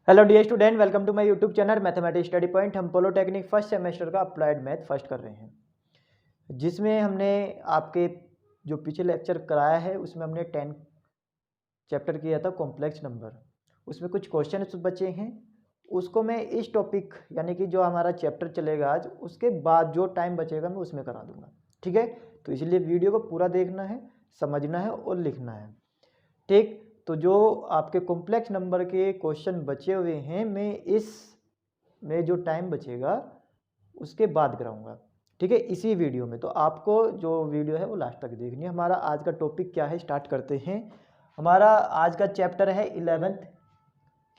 Hello dear student, welcome to my YouTube channel mathematics study point. हम polytechnic first semester का applied math first कर रहे हैं, जिसमें हमने आपके जो पिछले लेक्चर कराया है उसमें हमने 10 चैप्टर किया था कॉम्प्लेक्स नंबर। उसमें कुछ क्वेश्चन बचे हैं, उसको मैं इस टॉपिक यानी कि जो हमारा चैप्टर चलेगा आज उसके बाद जो टाइम बचेगा मैं उसमें करा दूंगा। ठीक है, तो इसलिए वीडियो को पूरा देखना है, समझना है और लिखना है। ठीक, तो जो आपके कॉम्प्लेक्स नंबर के क्वेश्चन बचे हुए हैं मैं इस में जो टाइम बचेगा उसके बाद कराऊंगा। ठीक है, इसी वीडियो में। तो आपको जो वीडियो है वो लास्ट तक देखनी है। हमारा आज का टॉपिक क्या है, स्टार्ट करते हैं। हमारा आज का चैप्टर है 11th।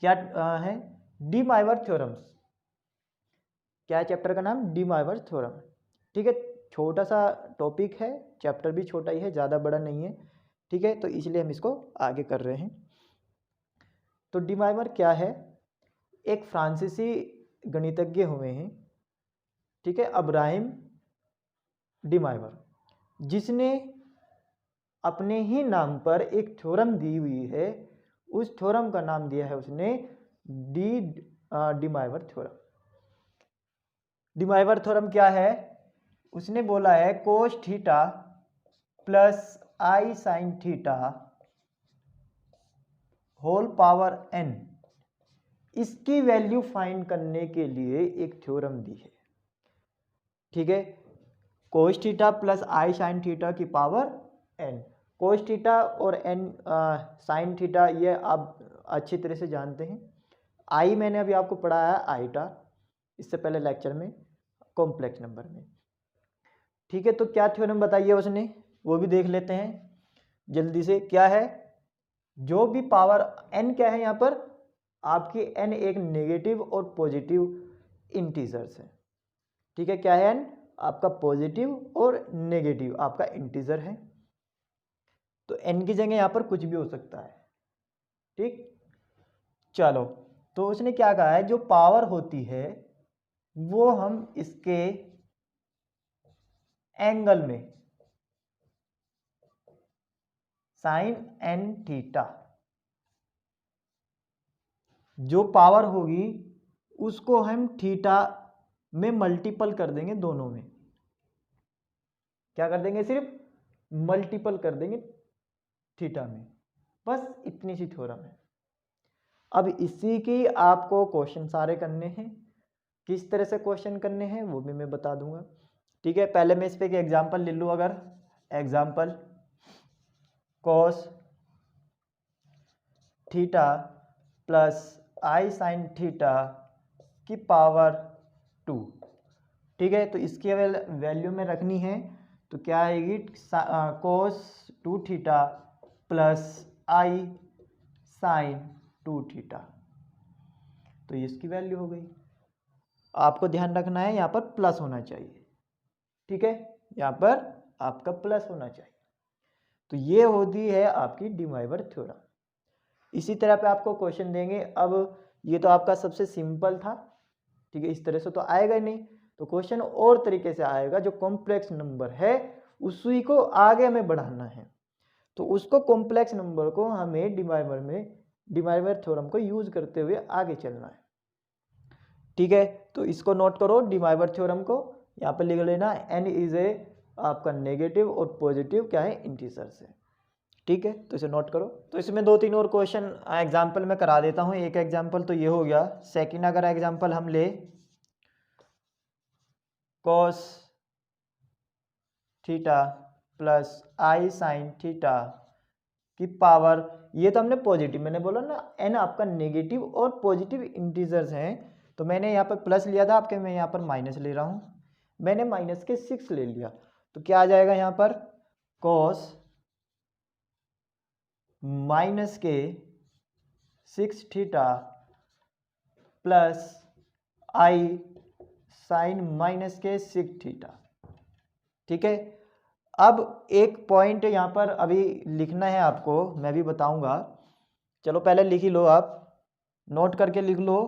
क्या है? De Moivre theorems. क्या है चैप्टर का नाम? De Moivre theorem. ठीक है, छोटा सा टॉपिक है, चैप्टर भी छोटा ही है, ज़्यादा बड़ा नहीं है। ठीक है, तो इसलिए हम इसको आगे कर रहे हैं। तो डी माइवर क्या है? एक फ्रांसीसी गणितज्ञ हुए हैं, ठीक है, अब्राहिम डी माइवर, जिसने अपने ही नाम पर एक थ्योरम दी हुई है। उस थ्योरम का नाम दिया है उसने De Moivre theorem. De Moivre theorem क्या है? उसने बोला है cos theta plus i sine theta whole power n, इसकी वैल्यू फाइंड करने के लिए एक थ्योरम दी है। ठीक है, cos theta plus i sine theta की पावर n। कोस थीटा और n साइन थीटा ये आप अच्छी तरह से जानते हैं। आई मैंने अभी आपको पढ़ाया है आईटा, इससे पहले लेक्चर में कॉम्प्लेक्स नंबर में। ठीक है, तो क्या थ्योरम बताइए उसने, वो भी देख लेते हैं जल्दी से। क्या है? जो भी पावर n, क्या है यहाँ पर आपकी n एक नेगेटिव और पॉजिटिव इंटीजर्स है। ठीक है, क्या है? n आपका पॉजिटिव और नेगेटिव आपका इंटीजर है। तो n की जगह यहाँ पर कुछ भी हो सकता है। ठीक, चलो, तो उसने क्या कहा है, जो पावर होती है वो हम इसके एंगल में साइन n थीटा, जो पावर होगी उसको हम थीटा में मल्टीपल कर देंगे, दोनों में क्या कर देंगे, सिर्फ मल्टीपल कर देंगे थीटा में। बस इतनी सी थ्योरम है। अब इसी की आपको क्वेश्चन सारे करने हैं। किस तरह से क्वेश्चन करने हैं वो भी मैं बता दूंगा। ठीक है, पहले मैं इस पे एक एग्जांपल ले लूँ। अगर example cos theta plus i sine theta की पावर 2। ठीक है, तो इसकी वैल्यू में रखनी है तो क्या आएगी, कोस 2 theta plus i sine 2 theta. तो इसकी वैल्यू हो गई। आपको ध्यान रखना है यहाँ पर प्लस होना चाहिए। ठीक है, यहाँ पर आपका प्लस होना चाहिए। तो ये होती है आपकी डी माइवर थ्योरम। इसी तरह पे आपको क्वेश्चन देंगे। अब ये तो आपका सबसे सिंपल था। ठीक है, इस तरह से तो आएगा ही नहीं, तो क्वेश्चन और तरीके से आएगा। जो कॉम्प्लेक्स नंबर है उसी को आगे हमें बढ़ाना है, तो उसको कॉम्प्लेक्स नंबर को हमें डी माइवर थ्योरम को यूज करते हुए आगे चलना है। ठीक है, तो इसको नोट करो, डी माइवर थ्योरम को यहाँ पर लिख लेना। n इज ए आपका नेगेटिव और पॉजिटिव क्या है, इंटीजर्स है। ठीक है, तो इसे नोट करो। तो इसमें 2-3 और क्वेश्चन एग्जाम्पल में करा देता हूँ। एक एग्जाम्पल तो ये हो गया। सेकंड अगर एग्जाम्पल हम ले, cos theta plus i sine theta की पावर, ये तो हमने पॉजिटिव, मैंने बोला ना n आपका नेगेटिव और पॉजिटिव इंटीजर्स हैं, तो मैंने यहाँ पर प्लस लिया था आपके, मैं यहाँ पर माइनस ले रहा हूँ। मैंने माइनस के 6 ले लिया, तो क्या आ जाएगा यहाँ पर, कॉस माइनस के 6 theta plus i sine minus के 6 थीटा। ठीक है, अब एक पॉइंट यहाँ पर अभी लिखना है आपको, मैं भी बताऊंगा। चलो पहले लिख ही लो, आप नोट करके लिख लो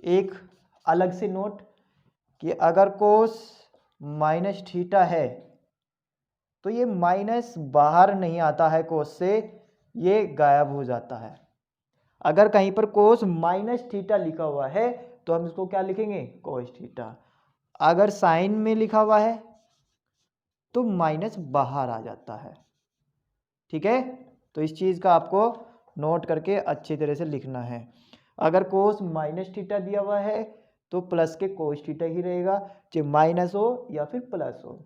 एक अलग से नोट, कि अगर कोस माइनस थीटा है तो ये माइनस बाहर नहीं आता है कोस से, ये गायब हो जाता है। अगर कहीं पर कोस माइनस थीटा लिखा हुआ है तो हम इसको क्या लिखेंगे, कोस थीटा। अगर साइन में लिखा हुआ है तो माइनस बाहर आ जाता है, ठीक है। तो इस चीज़ का आपको नोट करके अच्छी तरह से लिखना है। अगर कोस माइनस थीटा दिया हुआ है तो प्लस के कोस थीटा ही रहेगा, चाहे माइनस हो या फिर प्लस हो।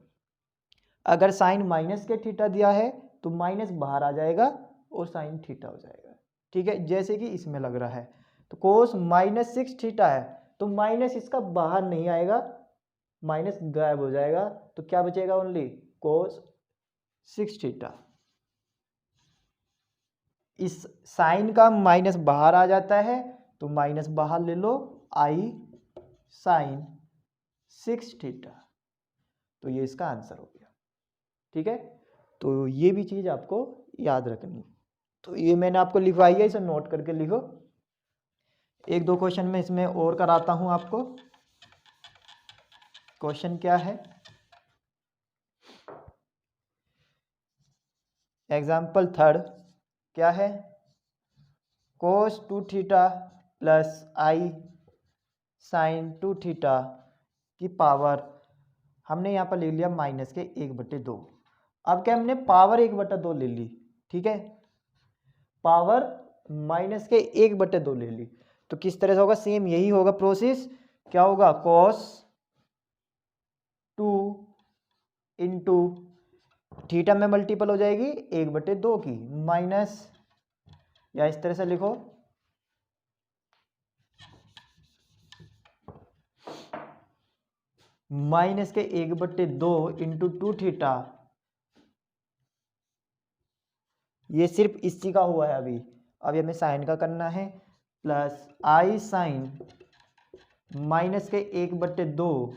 अगर साइन माइनस के थीटा दिया है तो माइनस बाहर आ जाएगा और साइन थीटा हो जाएगा, ठीक है, जैसे कि इसमें लग रहा है। तो कोस माइनस 6 थीटा है तो माइनस इसका बाहर नहीं आएगा, माइनस गायब हो जाएगा, तो क्या बचेगा, ओनली कोस 6 थीटा। इस साइन का माइनस बाहर आ जाता है तो माइनस बाहर ले लो, आई साइन 6 थीटा। तो ये इसका आंसर हो गया, ठीक है। तो ये भी चीज़ आपको याद रखनी। तो ये मैंने आपको लिखवाई है, इसे नोट करके लिखो। एक दो क्वेश्चन में इसमें और कराता हूं आपको। क्वेश्चन क्या है, एग्जाम्पल 3 क्या है, कोस 2 theta plus i sine 2 theta की पावर हमने यहाँ पर ले लिया माइनस के 1/2। अब क्या हमने पावर 1/2 ले ली, ठीक है, पावर माइनस के 1/2 ले ली। तो किस तरह से होगा, सेम यही होगा प्रोसेस। क्या होगा, कॉस 2 इंटू थीटा में मल्टीपल हो जाएगी 1/2 की, माइनस, या इस तरह से लिखो, माइनस के 1/2 इंटू 2 थीटा। ये सिर्फ इसी का हुआ है अभी हमें साइन का करना है, प्लस आई साइन माइनस के 1/2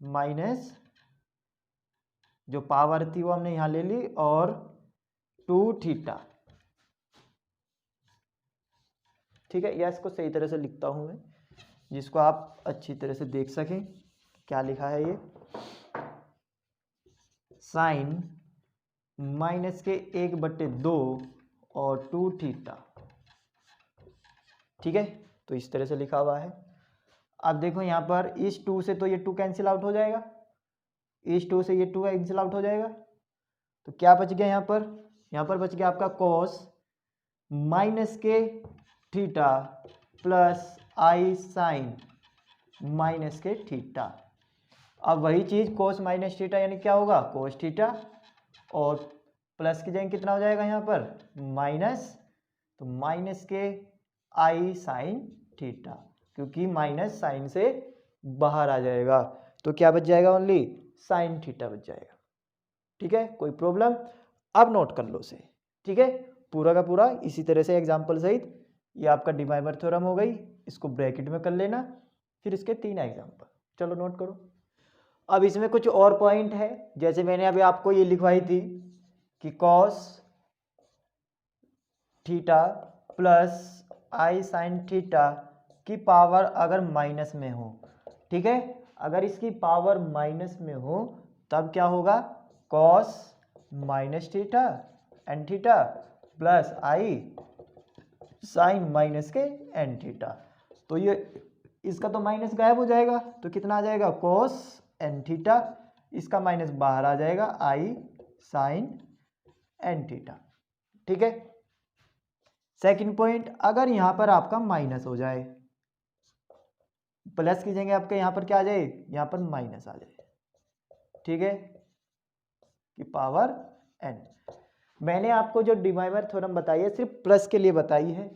माइनस जो पावर थी वो हमने यहां ले ली और 2 थीटा, ठीक है। या इसको सही तरह से लिखता हूं मैं, जिसको आप अच्छी तरह से देख सकें क्या लिखा है ये, साइन माइनस के 1/2 और 2 थीटा, ठीक है। तो इस तरह से लिखा हुआ है। अब देखो यहाँ पर इस 2 से तो ये 2 कैंसिल आउट हो जाएगा, इस 2 से ये 2 कैंसिल आउट हो जाएगा, तो क्या बच गया यहाँ पर बच गया आपका कॉस माइनस के theta plus i sine minus के थीटा। अब वही चीज कोस माइनस थीटा यानी क्या होगा, कोस थीटा, और प्लस की जगह कितना हो जाएगा यहाँ पर, माइनस, तो माइनस के आई साइन थीटा, क्योंकि माइनस साइन से बाहर आ जाएगा, तो क्या बच जाएगा, ओनली साइन थीटा बच जाएगा, ठीक है। कोई प्रॉब्लम, अब नोट कर लो उसे, ठीक है, पूरा का पूरा इसी तरह से एग्जाम्पल सहित। ये आपका डिवाइवर थ्योरम हो गई, इसको ब्रैकेट में कर लेना, फिर इसके 3 एग्जाम्पल, चलो नोट करो। अब इसमें कुछ और पॉइंट है, जैसे मैंने अभी आपको ये लिखवाई थी कि cos theta plus i sine theta की पावर अगर माइनस में हो, ठीक है, अगर इसकी पावर माइनस में हो तब क्या होगा, cos minus theta n theta plus i sine minus के एन थीटा। तो ये इसका तो माइनस गायब हो जाएगा, तो कितना आ जाएगा, कॉस एन थीटा, इसका माइनस बाहर आ जाएगा, आई साइन एन थीटा, ठीक है। सेकंड पॉइंट, अगर यहां पर आपका माइनस हो जाए, प्लस की जगह आपके यहां पर क्या आ जाए, यहां पर माइनस आ जाए, ठीक है, कि पावर एन। मैंने आपको जो डिवाइवर थ्योरम बताई है सिर्फ प्लस के लिए बताई है,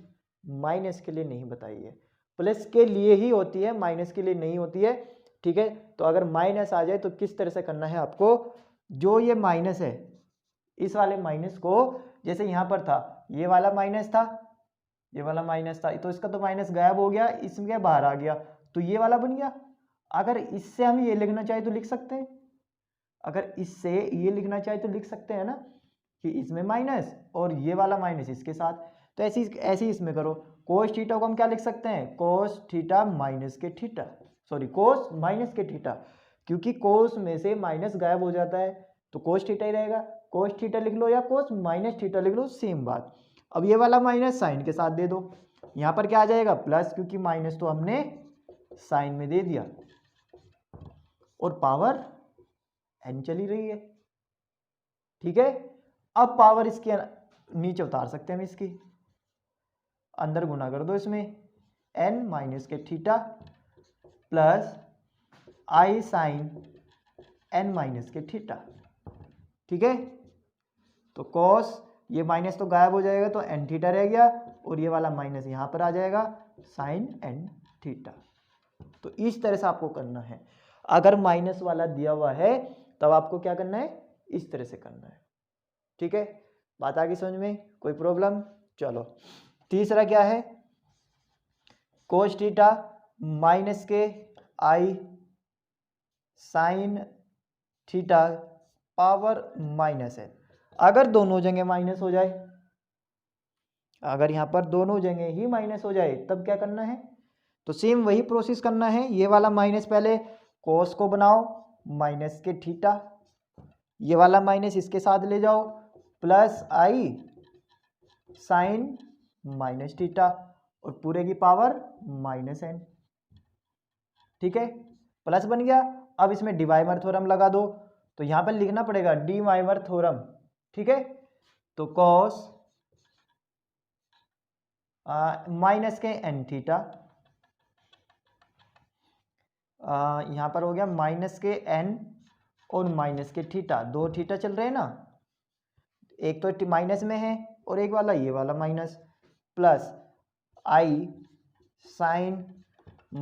माइनस के लिए नहीं बताई है। प्लस के लिए ही होती है, माइनस के लिए नहीं होती है, ठीक है। तो अगर माइनस आ जाए तो किस तरह से करना है आपको, जो ये माइनस है इस वाले माइनस को, जैसे यहां पर था ये वाला माइनस था, ये वाला माइनस था, तो इसका तो माइनस गायब हो गया, इसमें बाहर आ गया, तो ये वाला बन गया। अगर इससे हम ये लिखना चाहे तो लिख सकते हैं, अगर इससे ये लिखना चाहे तो लिख सकते हैं ना, कि इसमें माइनस और ये वाला माइनस इसके साथ। तो ऐसी इसमें करो, कोस थीटा को हम क्या लिख सकते हैं, कोस थीटा माइनस के थीटा, सॉरी कोस माइनस के थीटा, क्योंकि कोस में से माइनस गायब हो जाता है तो कोस थीटा ही रहेगा। कोस थीटा लिख लो या कोस माइनस थीटा लिख लो, सेम बात। अब ये वाला माइनस साइन के साथ दे दो, यहाँ पर क्या आ जाएगा प्लस, क्योंकि माइनस तो हमने साइन में दे दिया, और पावर n चली रही है। ठीक है, अब पावर इसके नीचे उतार सकते हैं हम, इसकी अंदर गुना कर दो इसमें, n माइनस के theta plus i sign n minus के थीटा। ठीक है, तो कॉस ये माइनस तो गायब हो जाएगा तो n थीटा रह गया, और ये वाला माइनस यहाँ पर आ जाएगा साइन n थीटा। तो इस तरह से आपको करना है। अगर माइनस वाला दिया हुआ है तब आपको क्या करना है, इस तरह से करना है। ठीक है, बात आ गई समझ में, कोई प्रॉब्लम? चलो तीसरा क्या है, कोस थीटा माइनस के i sine theta power minus है। अगर दोनों जगह माइनस हो जाए, अगर यहाँ पर दोनों जगह ही माइनस हो जाए तब क्या करना है, तो सेम वही प्रोसेस करना है। ये वाला माइनस पहले कोस को बनाओ माइनस के थीटा, ये वाला माइनस इसके साथ ले जाओ plus i sine minus theta, और पूरे की पावर माइनस n। ठीक है, प्लस बन गया। अब इसमें डिवाइमर थ्योरम लगा दो, तो यहां पर लिखना पड़ेगा डिवाइमर थ्योरम। ठीक है, तो कॉस माइनस के n थीटा, यहां पर हो गया माइनस के n और माइनस के थीटा, दो थीटा चल रहे हैं ना, एक तो माइनस में है और एक वाला ये वाला minus, plus i sine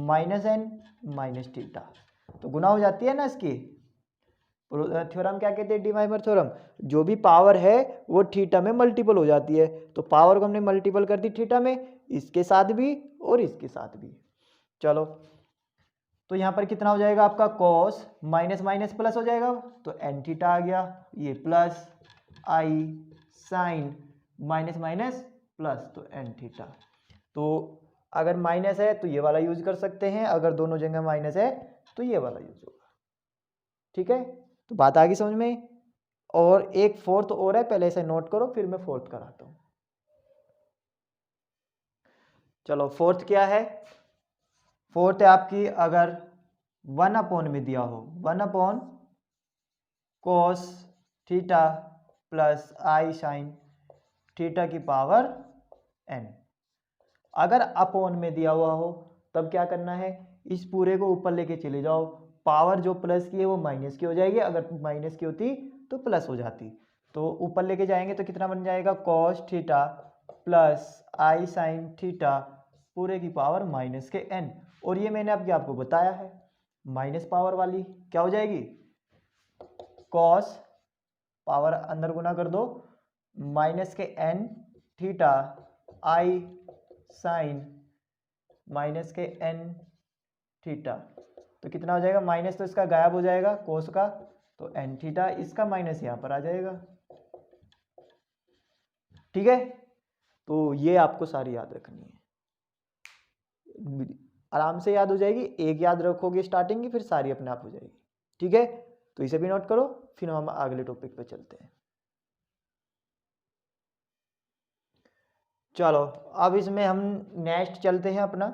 minus n minus theta, तो गुना हो जाती है ना इसकी। थ्योरम क्या कहते हैं, डिवाइमर थ्योरम, जो भी पावर है वो थीटा में मल्टीपल हो जाती है, तो पावर को हमने मल्टीपल कर दी थीटा में, इसके साथ भी और इसके साथ भी। चलो तो यहाँ पर कितना हो जाएगा आपका, कॉस माइनस माइनस प्लस हो जाएगा, तो n थीटा आ गया, ये plus i sine minus minus plus, तो n थीटा। तो अगर माइनस है तो ये वाला यूज कर सकते हैं, अगर दोनों जगह माइनस है तो ये वाला यूज होगा। ठीक है, तो बात आ गई समझ में। और एक फोर्थ और है, पहले इसे नोट करो फिर मैं फोर्थ कराता हूं। चलो फोर्थ क्या है, फोर्थ है आपकी, अगर 1/, में दिया हो 1/, कोस theta plus i sine theta की पावर n। अगर अपॉन में दिया हुआ हो तब क्या करना है, इस पूरे को ऊपर लेके चले जाओ, पावर जो प्लस की है वो माइनस की हो जाएगी, अगर माइनस की होती तो प्लस हो जाती। तो ऊपर लेके जाएंगे तो कितना बन जाएगा, cos theta plus i sine theta पूरे की पावर माइनस के n। और ये मैंने आपको बताया है, माइनस पावर वाली क्या हो जाएगी, कॉस पावर अंदर गुना कर दो माइनस के n थीटा आई साइन माइनस के n थीटा, तो कितना हो जाएगा, माइनस तो इसका गायब हो जाएगा कोस का, तो n थीटा, इसका माइनस यहां पर आ जाएगा। ठीक है, तो ये आपको सारी याद रखनी है, आराम से याद हो जाएगी, एक याद रखोगे स्टार्टिंग की, फिर सारी अपने आप हो जाएगी। ठीक है, तो इसे भी नोट करो, फिर हम अगले टॉपिक पे चलते हैं। चलो अब इसमें हम नेक्स्ट चलते हैं अपना,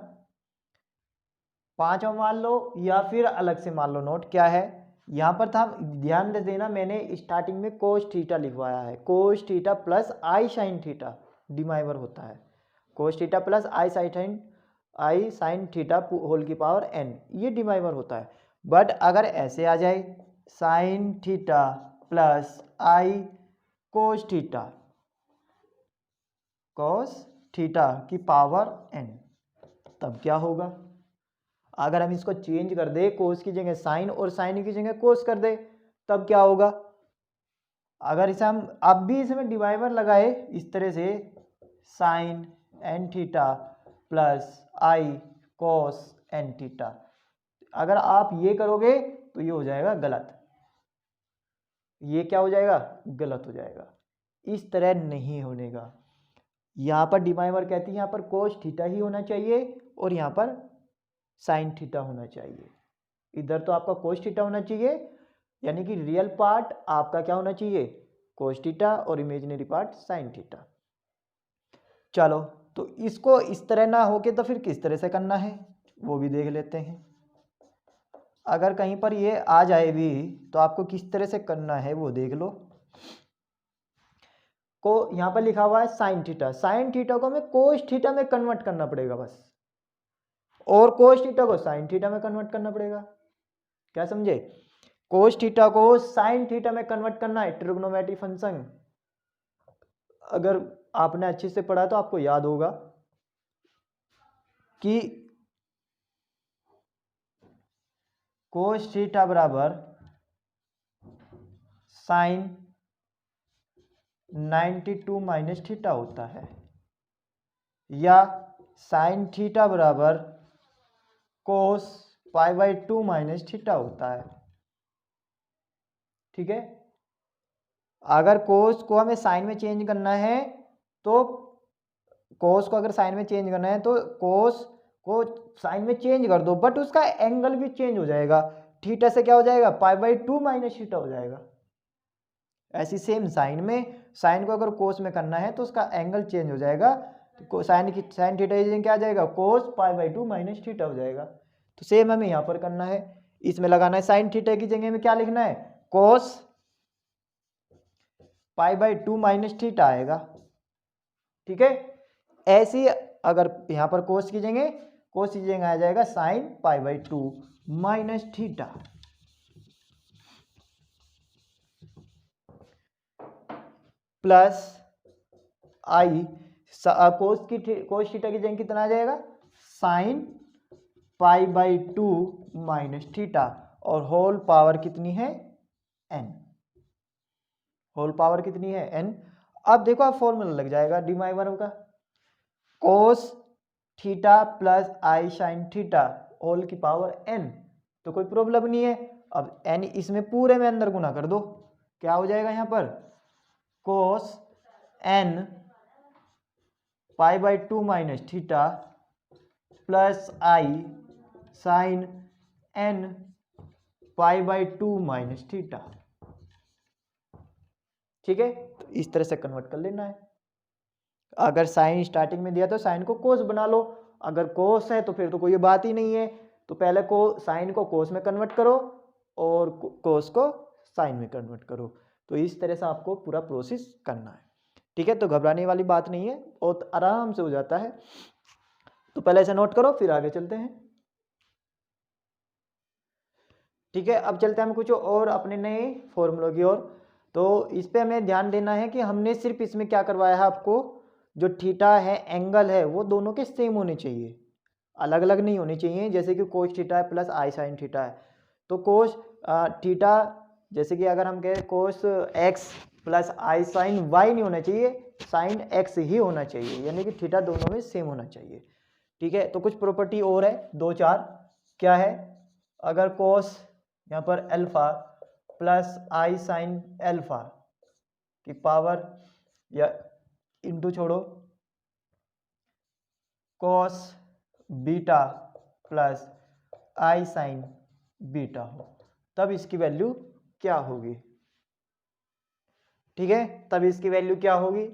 पांचवा मान लो या फिर अलग से मान लो। नोट क्या है यहाँ पर था, ध्यान दे देना, मैंने स्टार्टिंग में कोस थीटा लिखवाया है, cos theta plus i sine theta डिवाइवर होता है, cos theta plus i sine theta whole की पावर n, ये डिवाइवर होता है। बट अगर ऐसे आ जाए साइन थीटा प्लस आई कोस थीटा की पावर n, तब क्या होगा, अगर हम इसको चेंज कर दे, कोस की जगह साइन और साइन की जगह कोस कर दे, तब क्या होगा, अगर इसे हम अब भी इसमें डिवाइवर लगाए इस तरह से, साइन एन थीटा प्लस आई कोस एन थीटा, अगर आप ये करोगे तो ये हो जाएगा गलत, ये क्या हो जाएगा, गलत हो जाएगा, इस तरह नहीं होने का। यहाँ पर डिवाइवर कहती है यहाँ पर कोस थीटा ही होना चाहिए और यहाँ पर साइन थीटा होना चाहिए। इधर तो आपका कोस थीटा होना चाहिए, यानी कि रियल पार्ट आपका क्या होना चाहिए, कोस थीटा, और इमेजिनरी पार्ट साइन थीटा। चलो तो इसको इस तरह ना होके तो फिर किस तरह से करना है वो भी देख लेते हैं। अगर कहीं पर ये आ जाए भी तो आपको किस तरह से करना है वो देख लो। को यहाँ पर लिखा हुआ है साइन थीटा, साइन थीटा को हमें कोस थीटा में कन्वर्ट करना पड़ेगा बस, और कोस थीटा को साइन थीटा में कन्वर्ट करना पड़ेगा। क्या समझे? कोस थीटा को साइन थीटा में कन्वर्ट करना है, ट्रिग्नोमेट्रिक फंक्शन। अगर आपने अच्छे से पढ़ा तो आपको याद होगा कि कोस थीटा बराबर साइन 92 माइनस थीटा होता है, या साइन थीटा बराबर कोस π/2 माइनस थीटा होता है। ठीक है, अगर कोस को हमें साइन में चेंज करना है तो कोस को अगर साइन में चेंज करना है तो कोस को साइन में चेंज कर दो, बट उसका एंगल भी चेंज हो जाएगा। थीटा से क्या हो जाएगा? π/2 माइनस थीटा हो जाएगा। ऐसी सेम साइन में, साइन को अगर कोस में करना है तो उसका एंगल चेंज हो जाएगा, तो साइन थीटा की जगह क्या आ जाएगा? कोस π/2 माइनस थीटा हो जाएगा। तो सेम हमें यहाँ पर करना है, इसमें लगाना है साइन थीटा की जगह में क्या लिखना है? कोस π/2 माइनस थीटा आएगा। ठीक है, ऐसी अगर यहाँ पर कोस की जगह आ जाएगा साइन π/2 माइनस थीटा। प्लस आई कोस थीटा की जगह कितना आ जाएगा? साइन π/2 माइनस थीटा, और होल पावर कितनी है? n। होल पावर कितनी है? n। अब देखो आप फॉर्मूला लग जाएगा डी बाई वर्ग का, कोस theta plus i sine theta whole की पावर n। तो कोई प्रॉब्लम नहीं है। अब n इसमें पूरे में अंदर गुना कर दो, क्या हो जाएगा यहाँ पर? कोस n π/2 minus theta plus i sign n π/2 minus theta. ठीक है, तो इस तरह से कन्वर्ट कर लेना है। अगर साइन स्टार्टिंग में दिया तो साइन को कोस बना लो, अगर कोस है तो फिर तो कोई बात ही नहीं है, तो पहले को साइन को कोस में कन्वर्ट करो और कोस को साइन में कन्वर्ट करो। तो इस तरह से आपको पूरा प्रोसेस करना है। ठीक है, तो घबराने वाली बात नहीं है, और आराम से हो जाता है। तो पहले ऐसे नोट करो, फिर आगे चलते हैं। ठीक है, अब चलते हैं हम कुछ और अपने नए फॉर्मूलों की ओर। तो इस पे हमें ध्यान देना है कि हमने सिर्फ इसमें क्या करवाया है आपको, जो थीटा है एंगल है वो दोनों के सेम होने चाहिए, अलग अलग नहीं होने चाहिए। जैसे कि कोस थीटा है प्लस आई साइन थीटा है, तो कोस थीटा जैसे कि अगर हम कहें cos x plus i sign Y नहीं होना चाहिए, साइन एक्स ही होना चाहिए, यानी कि थीटा दोनों में सेम होना चाहिए। ठीक है, तो कुछ प्रॉपर्टी और है 2-4। क्या है? अगर कोस यहाँ पर alpha plus i sine alpha की पावर या इंटू छोड़ो कोस beta plus i sine beta हो, तब इसकी वैल्यू क्या होगी? ठीक है, तब इसकी वैल्यू क्या होगी?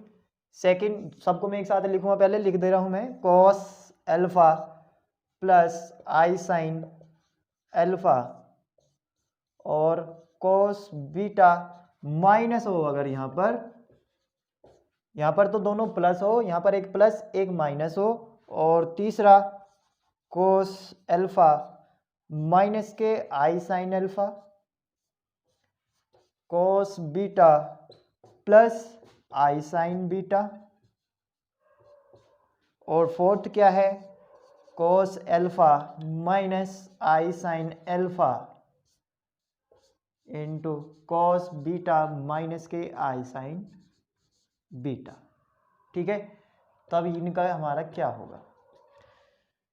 सेकंड सबको मैं एक साथ लिखूंगा, पहले लिख दे रहा हूं मैं, कोस alpha plus i sine alpha और कोस बीटा माइनस हो, अगर यहाँ पर तो दोनों प्लस हो, यहाँ पर एक प्लस एक माइनस हो, और तीसरा कोस अल्फा माइनस के i sine alpha, cos beta plus i sine beta, और फोर्थ क्या है? Cos alpha minus i sine alpha into cos beta minus के आई साइन बीटा। ठीक है, तब इनका हमारा क्या होगा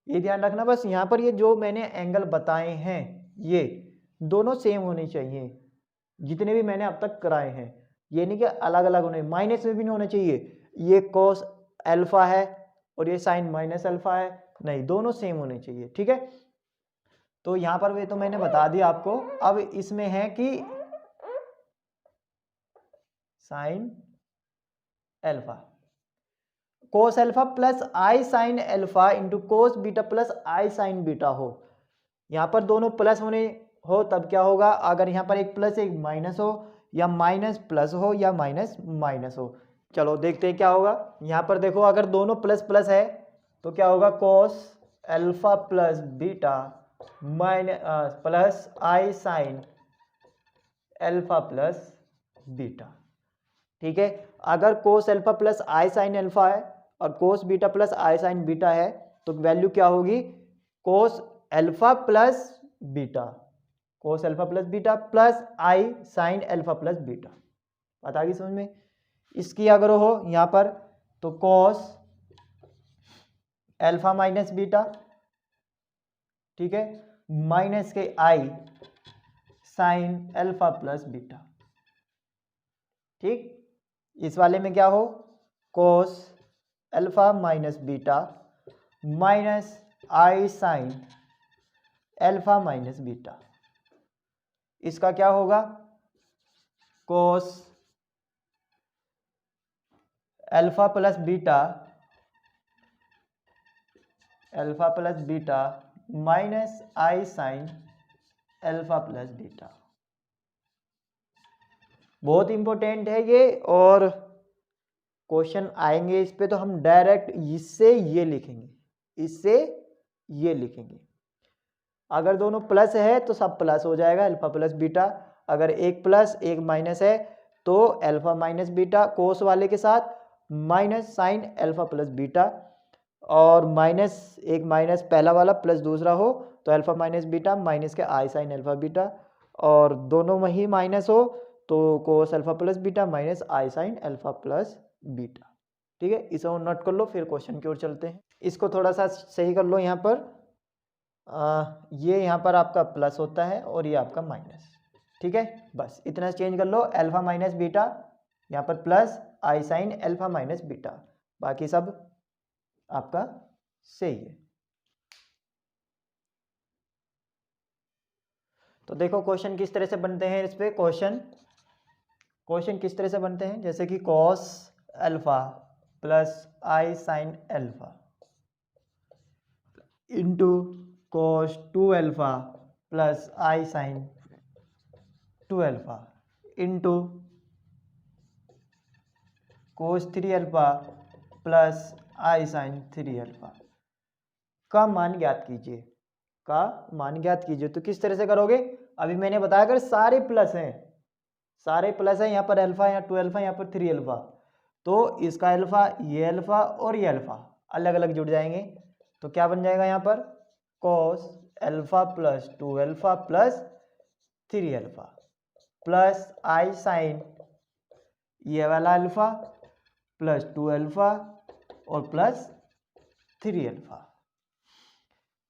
ये ध्यान रखना। बस यहाँ पर ये जो मैंने एंगल बताए हैं ये दोनों सेम होने चाहिए, जितने भी मैंने अब तक कराए हैं। ये नहीं कि अलग अलग होने, माइनस में भी नहीं होना चाहिए, ये कोस अल्फा है और ये साइन माइनस अल्फा है, नहीं, दोनों सेम होने चाहिए। ठीक है, तो यहाँ पर वे तो मैंने बता दिया आपको। अब इसमें है कि sine alpha, cos alpha plus i sine alpha into cos beta plus i sine beta हो। यहाँ पर दोनों प्लस होने हो तब क्या होगा, अगर यहाँ पर एक प्लस एक माइनस हो, या माइनस प्लस हो, या माइनस माइनस हो। चलो देखते हैं क्या होगा। यहाँ पर देखो अगर दोनों प्लस प्लस है तो क्या होगा, cos alpha plus beta minus plus i sine alpha plus beta. ठीक है, अगर cos alpha plus i sine alpha है और cos beta plus i sine beta है तो वैल्यू क्या होगी, cos alpha plus beta, cos alpha plus beta plus i sine alpha plus beta. बात आ गई समझ में। इसकी अगर हो यहाँ पर तो कोस अल्फा माइनस बीटा, ठीक है, माइनस के i sine alpha plus beta. ठीक, इस वाले में क्या हो, cos alpha minus beta minus i sine alpha minus beta. इसका क्या होगा, cos alpha plus beta minus i sine alpha plus beta. बहुत इंपॉर्टेंट है ये, और क्वेश्चन आएंगे इस पे तो हम डायरेक्ट इससे ये लिखेंगे, इससे ये लिखेंगे। अगर दोनों प्लस है तो सब प्लस हो जाएगा, अल्फा प्लस बीटा। अगर एक प्लस एक माइनस है तो अल्फा माइनस बीटा कोस वाले के साथ minus sign alpha plus beta, और माइनस एक माइनस पहला वाला प्लस दूसरा हो तो अल्फा माइनस बीटा माइनस के आई साइन अल्फा बीटा, और दोनों में ही माइनस हो तो cos alpha plus beta minus i sine alpha plus beta. ठीक है, इसे नोट कर लो, फिर क्वेश्चन की ओर चलते हैं। इसको थोड़ा सा सही कर लो। यहाँ पर ये यहाँ पर आपका प्लस होता है और ये आपका माइनस। ठीक है, बस इतना चेंज कर लो, अल्फा माइनस बीटा यहाँ पर plus i sine alpha minus beta, बाकी सब आपका सही है। तो देखो क्वेश्चन किस तरह से बनते हैं। इस पे क्वेश्चन किस तरह से बनते हैं, जैसे कि cos alpha plus i sine alpha into cos 2 alpha plus i sine 2 alpha into cos 3 alpha plus i sine 3 alpha का मान ज्ञात कीजिए, का मान ज्ञात कीजिए। तो किस तरह से करोगे, अभी मैंने बताया अगर सारे प्लस हैं, सारे प्लस हैं, यहाँ पर अल्फा, यहाँ 2 अल्फा, यहाँ पर 3 अल्फा, तो इसका अल्फा, ये अल्फा और ये अल्फा अलग अलग जुड़ जाएंगे। तो क्या बन जाएगा यहाँ पर, cos alpha plus 2 alpha plus 3 alpha plus i sine ये वाला अल्फा प्लस 2 अल्फा और प्लस 3 अल्फा।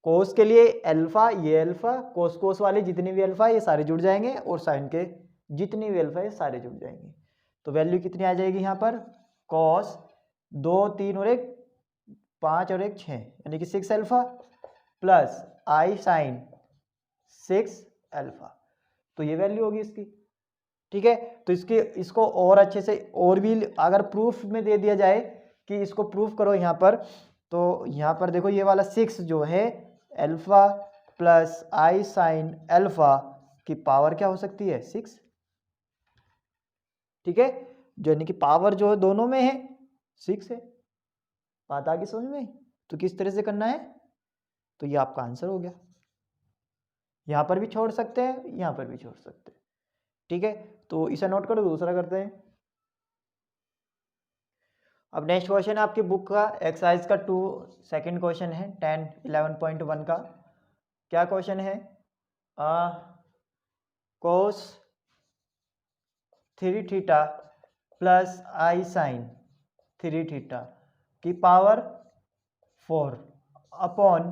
कोस के लिए अल्फा, ये अल्फा, कोस कोस वाले जितने भी अल्फा ये सारे जुड़ जाएंगे, और साइन के जितने भी अल्फा ये सारे जुड़ जाएंगे। तो वैल्यू कितनी आ जाएगी यहाँ पर, कॉस 2 3 और 1 5 और 1 6 यानी कि 6 alpha plus i sign 6 alpha. तो ये वैल्यू होगी इसकी। ठीक है, तो इसको और अच्छे से और भी अगर प्रूफ में दे दिया जाए कि इसको प्रूफ करो यहाँ पर, तो यहाँ पर देखो ये वाला 6 जो है alpha plus i sine alpha की पावर क्या हो सकती है, 6। ठीक है, जो यानी कि पावर जो है दोनों में है 6 है। बात आ गई समझ में। तो किस तरह से करना है, तो ये आपका आंसर हो गया। यहाँ पर भी छोड़ सकते हैं, यहाँ पर भी छोड़ सकते हैं। ठीक है, तो इसे नोट करो, दूसरा करते हैं। अब नेक्स्ट क्वेश्चन आपकी बुक का एक्सरसाइज का 2 सेकंड क्वेश्चन है 10-11.1 का। क्या क्वेश्चन है, कोस 3 theta plus i sine 3 theta की पावर 4 अपॉन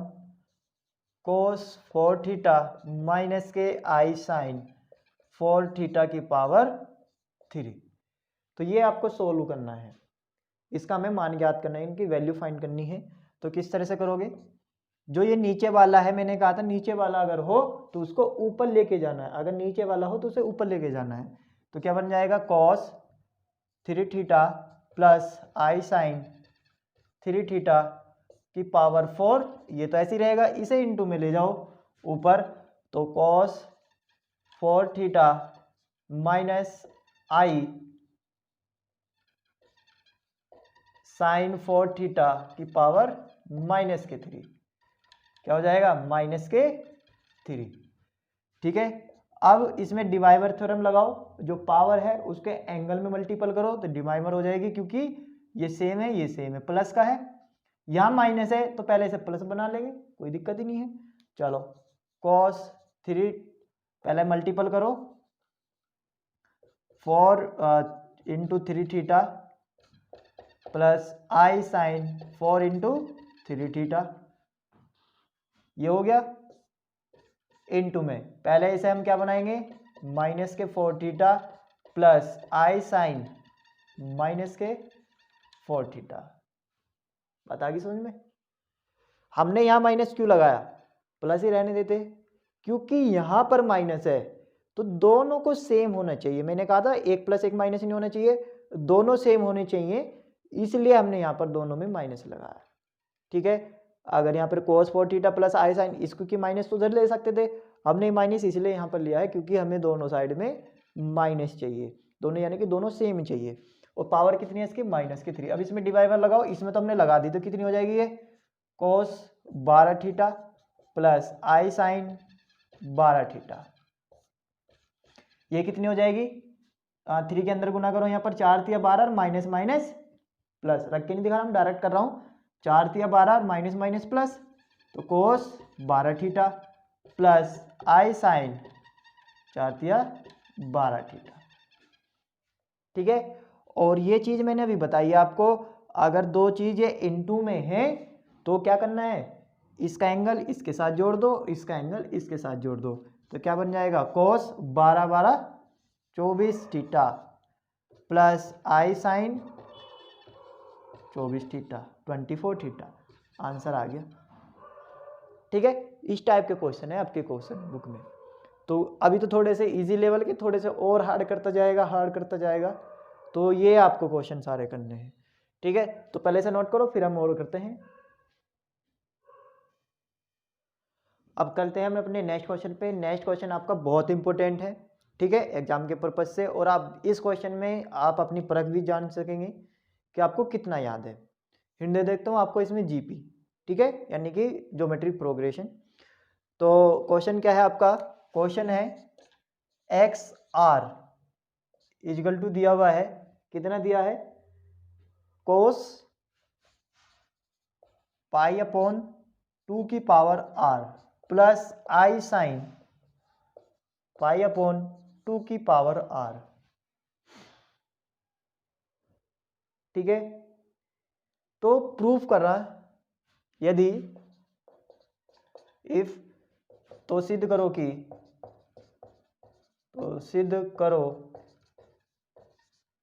कोस 4 थीटा माइनस के आई साइन 4 थीटा की पावर 3। तो ये आपको सोल्व करना है, इसका हमें मान ज्ञात करना है, इनकी वैल्यू फाइंड करनी है। तो किस तरह से करोगे, जो ये नीचे वाला है, मैंने कहा था नीचे वाला अगर हो तो उसको ऊपर लेके जाना है, अगर नीचे वाला हो तो उसे ऊपर लेके जाना है। तो क्या बन जाएगा, cos 3 theta plus i sine 3 theta की पावर 4, ये तो ऐसे ही रहेगा, इसे इंटू में ले जाओ ऊपर, तो cos 4 theta minus i sign 4 theta की पावर माइनस के 3, क्या हो जाएगा माइनस के 3। ठीक है, अब इसमें डिवाइवर थ्योरम लगाओ, जो पावर है उसके एंगल में मल्टीपल करो तो डिवाइवर हो जाएगी, क्योंकि ये सेम है ये सेम है, प्लस का है, यहाँ माइनस है तो पहले इसे प्लस बना लेंगे, कोई दिक्कत ही नहीं है। चलो cos 3 पहले मल्टीपल करो 4 into 3 theta plus i sign 4 into 3 theta, ये हो गया। इनटू में पहले इसे हम क्या बनाएंगे, माइनस के 4 theta plus i sine minus के 4 थीटा। बात आ गई समझ में? हमने यहाँ माइनस क्यों लगाया, प्लस ही रहने देते, क्योंकि यहाँ पर माइनस है तो दोनों को सेम होना चाहिए। मैंने कहा था एक प्लस एक माइनस नहीं होना चाहिए, दोनों सेम होने चाहिए, इसलिए हमने यहाँ पर दोनों में माइनस लगाया। ठीक है, अगर यहाँ पर cos 4 theta plus i sign, इसको की माइनस तो उधर ले सकते थे, हमने माइनस इसलिए यहाँ पर लिया है क्योंकि हमें दोनों साइड में माइनस चाहिए, दोनों यानी कि दोनों सेम चाहिए। और पावर कितनी है इसकी, माइनस की 3। अब इसमें डिवाइवर लगाओ, इसमें तो हमने लगा दी, तो कितनी हो जाएगी ये, cos 12 theta plus i sign 12 theta, ये कितनी हो जाएगी, 3 के अंदर गुना करो, यहाँ पर 4 तिया 12 और माइनस माइनस प्लस, रख के नहीं दिखा रहा हूँ, डायरेक्ट कर रहा हूँ, 4 तिया 12 और माइनस माइनस प्लस, तो cos 12 theta plus i sign 4 तिया 12 थीटा। ठीक है, और ये चीज मैंने अभी बताई है आपको, अगर दो चीजें इनटू में है तो क्या करना है, इसका एंगल इसके साथ जोड़ दो, इसका एंगल इसके साथ जोड़ दो, तो क्या बन जाएगा, cos 12 12 24 theta plus i sign 24 theta 24 theta, answer आ गया। ठीक है, इस टाइप के क्वेश्चन है आपके क्वेश्चन बुक में। तो अभी तो थोड़े से इजी लेवल के, थोड़े से और हार्ड करता जाएगा, हार्ड करता जाएगा, तो ये आपको क्वेश्चन सारे करने हैं। ठीक है, तो पहले से नोट करो, फिर हम और करते हैं। अब करते हैं हम अपने नेक्स्ट क्वेश्चन पे। नेक्स्ट क्वेश्चन आपका बहुत इंपॉर्टेंट है, ठीक है, एग्जाम के पर्पज से, और आप इस क्वेश्चन में आप अपनी परख भी जान सकेंगे कि आपको कितना याद है। हिंट दे देखता हूँ आपको इसमें जीपी, ठीक है, यानी कि ज्योमेट्री प्रोग्रेशन। तो क्वेश्चन क्या है आपका, क्वेश्चन है एक्स आर इजकल टू दिया हुआ है, कितना दिया है, कोस पाई अपॉन 2 की power r plus i sine pi upon 2 की पावर आर। ठीक है, तो प्रूफ कर रहा है, यदि इफ, तो सिद्ध करो कि, तो सिद्ध करो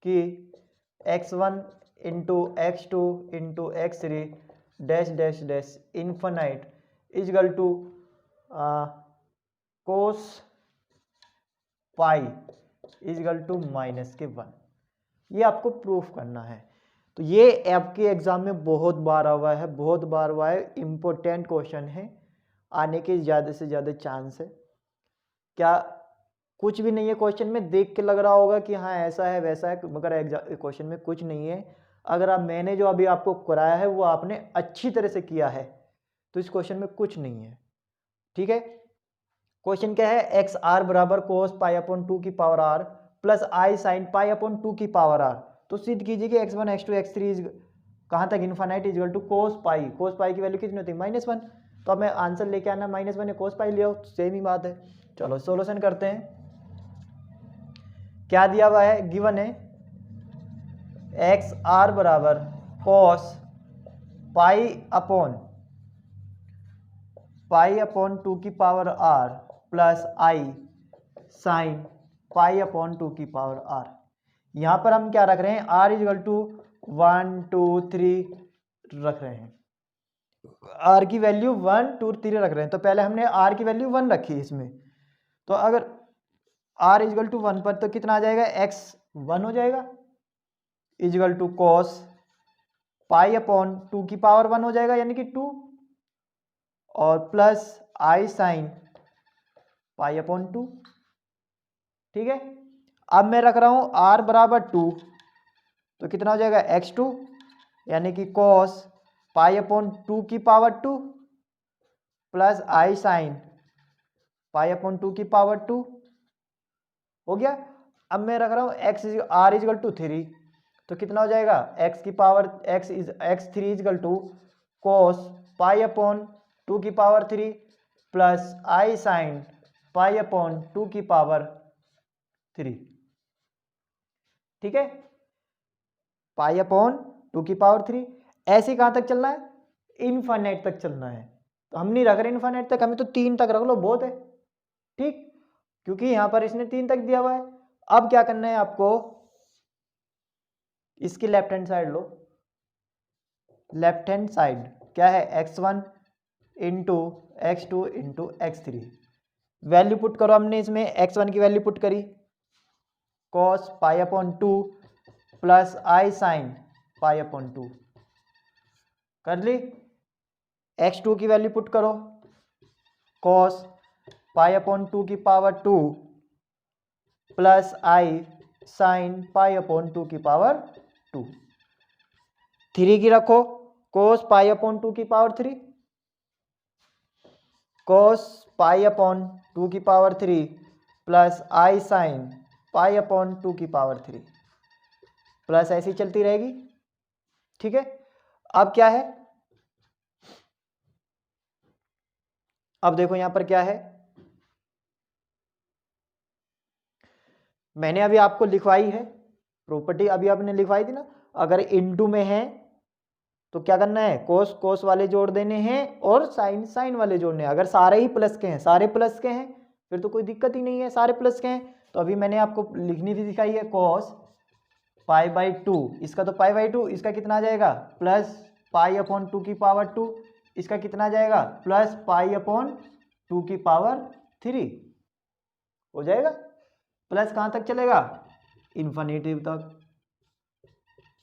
कि x1 into x2 into x3 dash dash dash infinite equal to cos pi equal to minus के 1। ये आपको प्रूफ करना है। तो ये आपके एग्जाम में बहुत बार हुआ है, बहुत बार हुआ है, इंपॉर्टेंट क्वेश्चन है, आने के ज़्यादा से ज़्यादा चांस है। क्या कुछ भी नहीं है क्वेश्चन में, देख के लग रहा होगा कि हाँ ऐसा है वैसा है, मगर एग्जाम क्वेश्चन में कुछ नहीं है। अगर आप, मैंने जो अभी आपको कराया है वो आपने अच्छी तरह से किया है, तो इस क्वेश्चन में कुछ नहीं है। ठीक है, क्वेश्चन क्या है, एक्स आर बराबर कोस पाई अपॉन 2 की power r plus i sine pi upon 2 की पावर आर। तो सिद्ध कीजिए कि x1 x2 x3 इज कहाँ तक इन्फिनाइट इजल टू कोस पाई। कोस पाई की वैल्यू कितनी होती है, -1। तो अब मैं आंसर लेके आना -1 है, कोस पाई ले आओ, सेम ही बात है। चलो सोल्यूशन करते हैं। क्या दिया हुआ है, गिवन है एक्स आर बराबर कोस पाई अपॉन 2 की power r plus i sine pi upon 2 की पावर आर। यहां पर हम क्या रख रहे हैं, आर इजल टू 1 2 3 रख रहे हैं, आर की वैल्यू 1 2 3 रख रहे हैं। तो पहले हमने आर की वैल्यू 1 रखी इसमें, तो अगर आर इजल टू 1 पर तो कितना आ जाएगा, x 1 हो जाएगा equal to cos pi upon 2 की पावर 1 हो जाएगा यानी कि 2, और plus i sine pi upon 2। ठीक है, अब मैं रख रहा हूं r बराबर 2, तो कितना हो जाएगा x2 यानी कि cos पाई अपॉन 2 की power 2 plus i sine pi upon 2 की पावर 2 हो गया। अब मैं रख रहा हूँ r इजल टू 3, तो कितना हो जाएगा x की power x3 equal to cos pi upon 2 की power 3 plus i sine pi upon 2 की पावर 3। ठीक है, पाई अपॉन 2 की पावर 3। ऐसे कहाँ तक चलना है, इनफाइनाइट तक चलना है। तो हम नहीं रख रहे इनफाइनाइट तक, हमें तो 3 तक रख लो बहुत है। ठीक, क्योंकि यहां पर इसने 3 तक दिया हुआ है। अब क्या करना है आपको, इसकी लेफ्ट हैंड साइड लो। लेफ्ट हैंड साइड क्या है, x1 into x2 into x3। Value put करो, हमने इसमें x1 की वैल्यू पुट करी cos pi upon 2 plus i sine pi upon 2 कर ली। x2 की वैल्यू पुट करो cos पाई अपॉन 2 की power 2 plus i sine pi upon 2 की पावर 2। 3 की रखो cos पाई अपॉन 2 की पावर 3, cos पाई अपॉन 2 की power 3 plus i sine pi upon 2 की पावर 3, प्लस ऐसी चलती रहेगी। ठीक है, अब क्या है, अब देखो यहां पर क्या है, मैंने अभी आपको लिखवाई है प्रॉपर्टी, अभी आपने लिखवाई थी ना। अगर इनटू में है तो क्या करना है, कोस कोस वाले जोड़ देने हैं और साइन साइन वाले जोड़ने हैं। अगर सारे ही प्लस के हैं, सारे प्लस के हैं, फिर तो कोई दिक्कत ही नहीं है, सारे प्लस के हैं। तो अभी मैंने आपको लिखनी भी सिखाई है कोस पाई बाई 2, इसका तो पाई बाई 2, इसका कितना आ जाएगा प्लस पाई अपॉन 2 की पावर 2, इसका कितना आ जाएगा प्लस पाई अपॉन 2 की पावर 3 हो जाएगा। प्लस कहाँ तक चलेगा, इन्फिनिटी तक।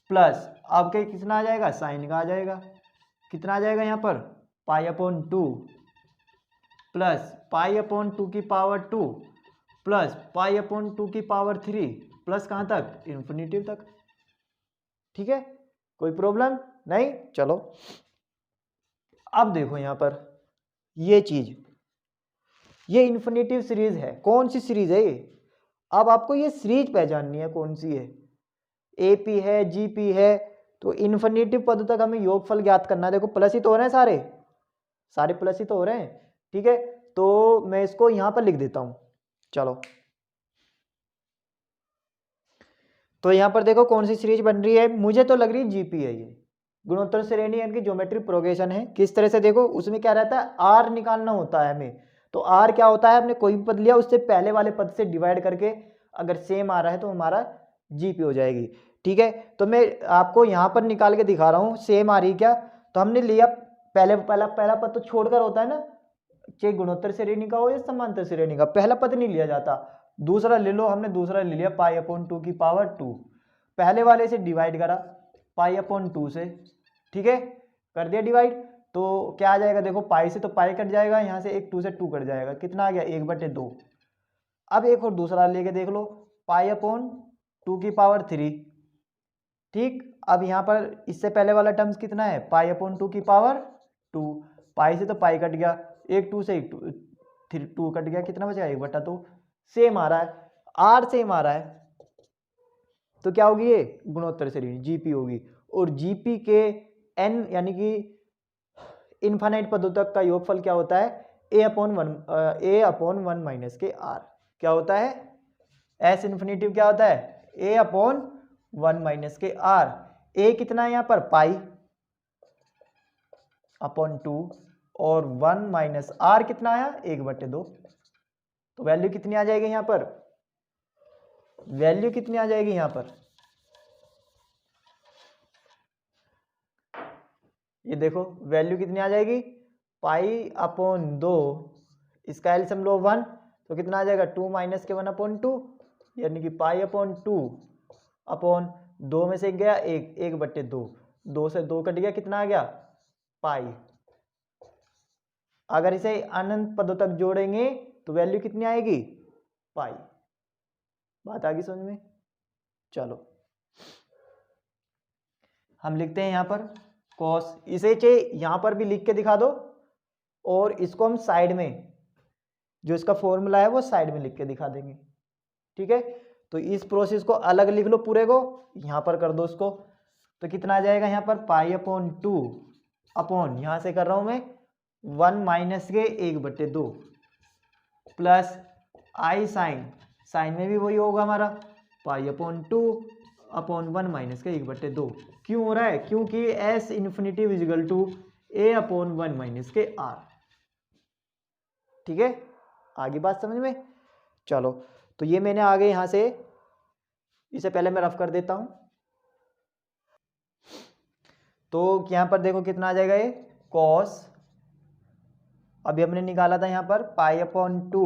प्लस अब के कितना आ जाएगा, साइन का आ जाएगा, कितना आ जाएगा यहाँ पर पाई अपॉन 2 प्लस पाई अपॉन 2 की पावर 2 प्लस पाई अपॉन 2 की पावर 3 प्लस कहाँ तक, इन्फिनिटी तक। ठीक है, कोई प्रॉब्लम नहीं। चलो अब देखो यहाँ पर ये चीज, ये इन्फिनिटिव सीरीज है। कौन सी सीरीज है ये, अब आपको ये सीरीज पहचाननी है कौन सी है, एपी है जीपी है। तो इन्फिनिटिव पद तक हमें योगफल ज्ञात करना है। देखो प्लस ही तो हो रहे हैं, सारे सारे प्लस ही तो हो रहे हैं। ठीक है, तो मैं इसको यहां पर लिख देता हूं। चलो तो यहां पर देखो कौन सी सीरीज बन रही है, मुझे तो लग रही है जीपी है। ये गुणोत्तर श्रेणी यानी कि ज्योमेट्रिक प्रोग्रेशन है। किस तरह से, देखो उसमें क्या रहता है, आर निकालना होता है हमें। तो आर क्या होता है, हमने कोई भी पद लिया उससे पहले वाले पद से डिवाइड करके अगर सेम आ रहा है तो हमारा जीपी हो जाएगी। ठीक है, तो मैं आपको यहाँ पर निकाल के दिखा रहा हूँ सेम आ रही क्या। तो हमने लिया पहला पद तो छोड़कर होता है ना, चाहे गुणोत्तर श्रेणी का हो या समांतर श्रेणी का, पहला पद नहीं लिया जाता। दूसरा ले लो, हमने दूसरा ले लिया पाई अपॉन 2 की पावर 2, पहले वाले से डिवाइड करा पाई अपॉन 2 से। ठीक है, कर दिया डिवाइड, तो क्या आ जाएगा, देखो पाई से तो पाई कट जाएगा, यहाँ से एक 2 से 2 कट जाएगा, कितना आ गया 1/2। अब एक और दूसरा लेके देख लो, पाई अपॉन 2 की पावर 3। ठीक, अब यहाँ पर इससे पहले वाला टर्म्स कितना है, पाई अपॉन 2 की पावर 2, पाई से तो पाई कट गया, एक 2 से एक 2 कट गया, कितना बचेगा 1/2। सेम आ रहा है, आर सेम आ रहा है, तो क्या होगी ये गुणोत्तर श्रेणी जीपी होगी। और जीपी के एन यानी कि इनफाइनाइट पदों तक का योगफल क्या होता है, ए अपॉन 1 माइनस के आर। क्या होता है, एस इन्फिनिटिव क्या होता है, ए अपॉन 1 माइनस के आर। ए कितना है यहाँ पर पाई अपॉन 2 और 1 माइनस आर कितना आया 1/2। तो वैल्यू कितनी आ जाएगी यहाँ पर, वैल्यू कितनी आ जाएगी यहाँ पर, ये देखो वैल्यू कितनी आ जाएगी, पाई अपॉन 2, इसका एलसीएम लो 1, तो कितना आ जाएगा 2 माइनस के 1 अपॉन 2, यानी कि पाई अपॉन 2 अपॉन 2 में से गया 1/2, 2 से 2 कट गया, कितना आ गया पाई। अगर इसे अनंत पदों तक जोड़ेंगे तो वैल्यू कितनी आएगी पाई। बात आ गई समझ में। चलो हम लिखते हैं यहां पर कॉस, इसे चाहे यहां पर भी लिख के दिखा दो और इसको हम साइड में जो इसका फॉर्मूला है वो साइड में लिख के दिखा देंगे, ठीक है। तो इस प्रोसेस को अलग लिख लो पूरे को, यहां पर कर दो उसको, तो कितना आ जाएगा यहाँ पर पाई अपॉन 2 अपॉन, यहां से कर रहा हूं मैं 1 माइनस के 1/2 प्लस आई साइन में भी वही होगा हमारा पाई अपॉन 2 अपॉन 1 माइनस के 1/2। क्यों हो रहा है, क्योंकि s infinity equal to a upon 1 minus के आर, ठीक है। आगे बात समझ में। चलो तो ये मैंने आगे यहां से, इसे पहले मैं रफ कर देता हूं। तो यहां पर देखो कितना आ जाएगा ये कॉस, अभी हमने निकाला था यहां पर पाई अपॉन 2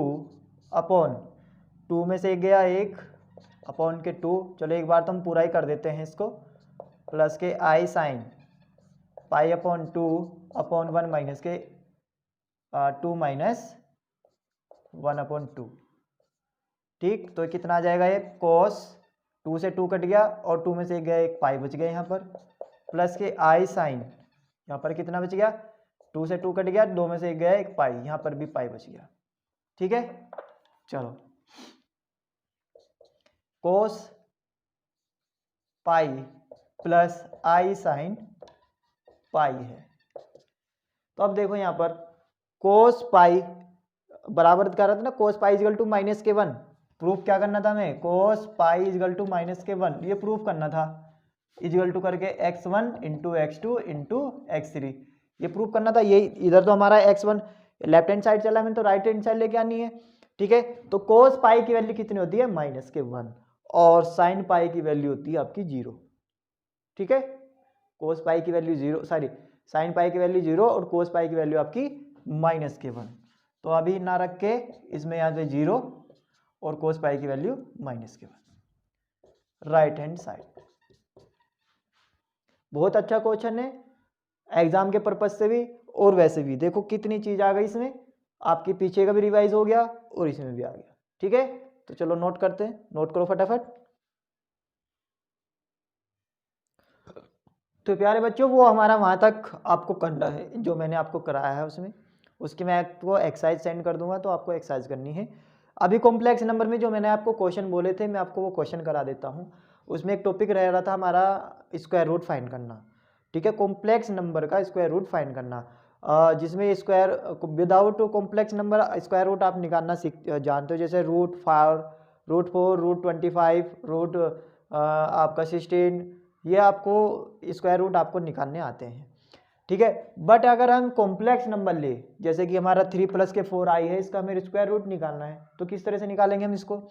अपॉन 2 में से गया 1 अपॉन के 2, चलो एक बार तो हम पूरा ही कर देते हैं इसको, प्लस के i sine pi upon 2 upon 1 minus के 2 माइनस 1 अपॉन 2, ठीक। तो कितना आ जाएगा ये कॉस, 2 से 2 कट गया और 2 में से गया 1 पाई बच गया यहाँ पर, प्लस के आई साइन यहाँ पर कितना बच गया 2 से 2 कट गया, 2 में से गया 1 पाई, यहाँ पर भी पाई बच गया, ठीक है। चलो कोस पाई प्लस आई साइन पाई है। तो अब देखो यहाँ पर कोस पाई बराबर कर रहा था ना, कोस पाई इजगल टू माइनस के 1, प्रूफ क्या करना था हमें, कोस पाई इजगल टू माइनस के 1, ये प्रूफ करना था, इजगल टू करके x1 into x2 into x3, ये प्रूफ करना था। ये इधर तो हमारा x1 लेफ्ट हैंड साइड चला है, मैंने तो राइट हैंड साइड लेके आनी है, ठीक है। तो कोस पाई की वैल्यू कितनी होती है माइनस के 1 और साइन पाई की वैल्यू होती है आपकी 0, ठीक है। कोस पाई की वैल्यू 0, सॉरी साइन पाई की वैल्यू 0 और कोस पाई की वैल्यू आपकी माइनस के 1। तो अभी ना रख के इसमें यहाँ पे 0 और कोस पाई की वैल्यू माइनस के 1 राइट हैंड साइड। बहुत अच्छा क्वेश्चन है एग्जाम के पर्पज से भी और वैसे भी। देखो कितनी चीज आ गई इसमें, आपके पीछे का भी रिवाइज हो गया और इसमें भी आ गया, ठीक है। तो चलो नोट करते हैं, नोट करो फटाफट। तो प्यारे बच्चों वो हमारा वहां तक आपको करना है जो मैंने आपको कराया है उसमें, उसकी मैं आपको एक्सरसाइज सेंड कर दूंगा तो आपको एक्सरसाइज करनी है। अभी कॉम्प्लेक्स नंबर में जो मैंने आपको क्वेश्चन बोले थे मैं आपको वो क्वेश्चन करा देता हूँ। उसमें एक टॉपिक रह रहा था हमारा स्क्वायर रूट फाइंड करना, ठीक है। कॉम्प्लेक्स नंबर का स्क्वायर रूट फाइंड करना, जिसमें square without complex number square root आप निकालना जानते हो, जैसे √4 √25 रूट आपका 16, ये आपको स्क्वायर रूट आपको निकालने आते हैं, ठीक है। बट अगर हम कॉम्प्लेक्स नंबर ले, जैसे कि हमारा 3 + के 4i है, इसका हमें स्क्वायर रूट निकालना है, तो किस तरह से निकालेंगे हम इसको।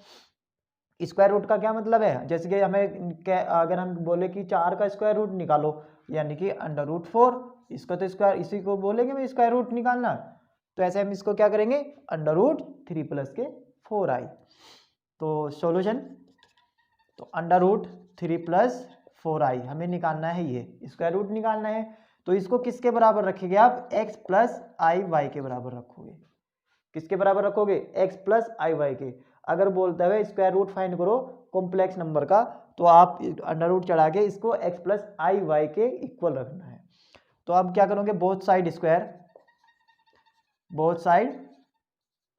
स्क्वायर रूट का क्या मतलब है, जैसे कि हमें अगर हम बोले कि 4 का स्क्वायर रूट निकालो यानी कि √4, इसका तो स्क्वायर इसी को बोलेंगे मैं स्क्वायर रूट निकालना, तो ऐसे हम इसको क्या करेंगे √3 + के 4i। तो सॉल्यूशन, तो √3 + 4i हमें निकालना है, ये स्क्वायर रूट निकालना है। तो इसको किसके बराबर रखेंगे आप, x + i y के बराबर रखोगे। किसके बराबर रखोगे, x + i y के। अगर बोलते हुए स्क्वायर रूट फाइंड करो कॉम्प्लेक्स नंबर का, तो आप √ चढ़ा के इसको x + i y के इक्वल रखना है। तो अब क्या करोगे, बोथ साइड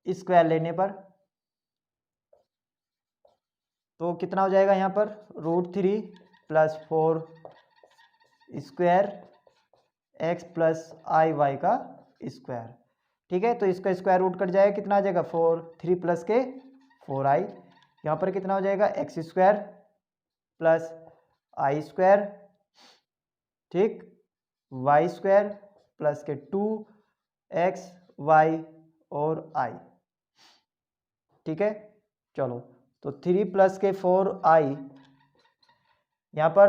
स्क्वायर लेने पर तो कितना हो जाएगा यहाँ पर √3 + 4 स्क्वायर x + i y का स्क्वायर, ठीक है। तो इसका स्क्वायर रूट कट जाएगा, कितना आ जाएगा 4, 3 + के 4i, यहाँ पर कितना हो जाएगा x² + i², ठीक, y² + के 2x y और i, ठीक है। चलो तो 3 + के 4i, यहाँ पर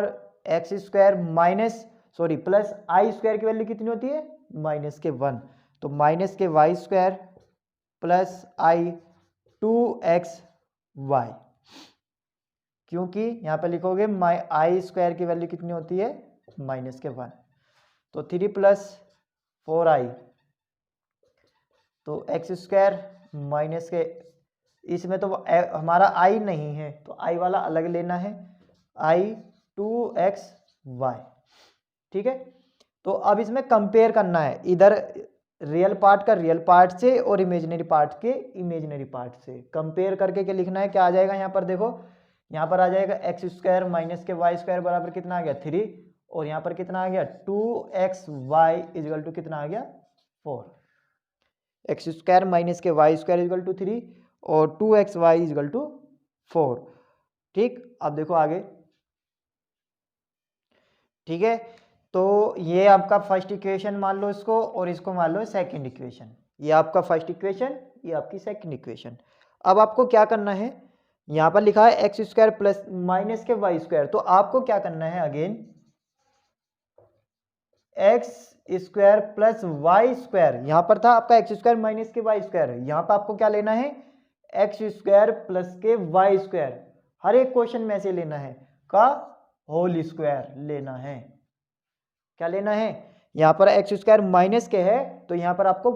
x² minus sorry plus i² की वैल्यू कितनी होती है -1, तो -y² + i 2xy, क्योंकि यहाँ पर लिखोगे i² की वैल्यू कितनी होती है माइनस के 1, तो 3 + 4i, तो एक्स स्क्वायर माइनस के, इसमें तो हमारा i नहीं है तो i वाला अलग लेना है, i 2xy, ठीक है। तो अब इसमें कंपेयर करना है, इधर रियल पार्ट का रियल पार्ट से और इमेजिनरी पार्ट के इमेजिनरी पार्ट से कंपेयर करके क्या लिखना है, क्या आ जाएगा यहाँ पर देखो, यहाँ पर आ जाएगा एक्स स्क्वायर माइनस के वाई स्क्वायर बराबर कितना आ गया 3, और यहाँ पर कितना आ गया 2xy इजल टू कितना आ गया 4, एक्स स्क्वायर माइनस के वाई स्क्वायर इजल टू 3 और 2xy इजल टू 4, ठीक। अब देखो आगे, ठीक है। तो ये आपका फर्स्ट इक्वेशन मान लो इसको, और इसको मान लो सेकंड इक्वेशन, ये आपका फर्स्ट इक्वेशन, ये आपकी सेकंड इक्वेशन। अब आपको क्या करना है, यहाँ पर लिखा है एक्स स्क्वायर प्लस माइनस के वाई स्क्वायर, तो आपको क्या करना है again x square plus y square, यहाँ पर था आपका एक्स स्क्वायर माइनस के वाई स्क्वायर, यहाँ पर आपको क्या लेना है एक्स स्क्वायर प्लस के वाई स्क्वायर, हर एक क्वेश्चन में से लेना है का होल स्क्वायर लेना है। क्या लेना है, यहाँ पर एक्स स्क्वायर माइनस के है तो यहाँ पर आपको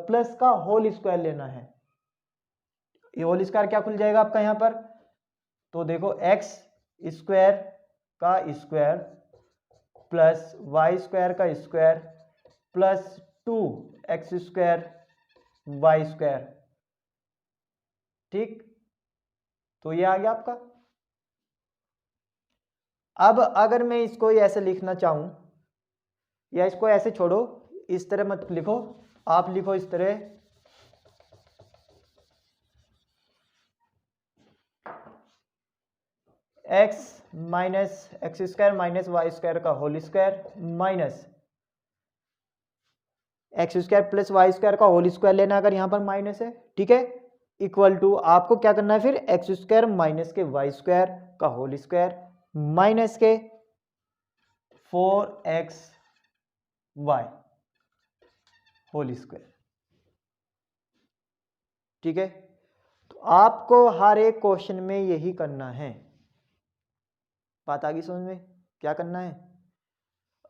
प्लस का होल स्क्वायर लेना है, ये होल स्क्वायर क्या खुल जाएगा आपका यहाँ पर, तो देखो एक्स स्क्वायर का स्क्वायर प्लस वाई स्क्वायर का square plus 2x square y square, ठीक। तो ये आ गया आपका। अब अगर मैं इसको ऐसे लिखना चाहूं, या इसको ऐसे छोड़ो, इस तरह मत लिखो, आप लिखो इस तरह x minus x square minus y square का whole square minus x square plus y square का होल स्क्वायर लेना, अगर यहां पर माइनस है, ठीक है, इक्वल टू आपको क्या करना है फिर एक्स स्क्वायर माइनस के वाई स्क्वायर का होल स्क्वायर माइनस के 4xy होल स्क्वायर, ठीक है। तो आपको हर एक क्वेश्चन में यही करना है, बात आ गई समझ में, क्या करना है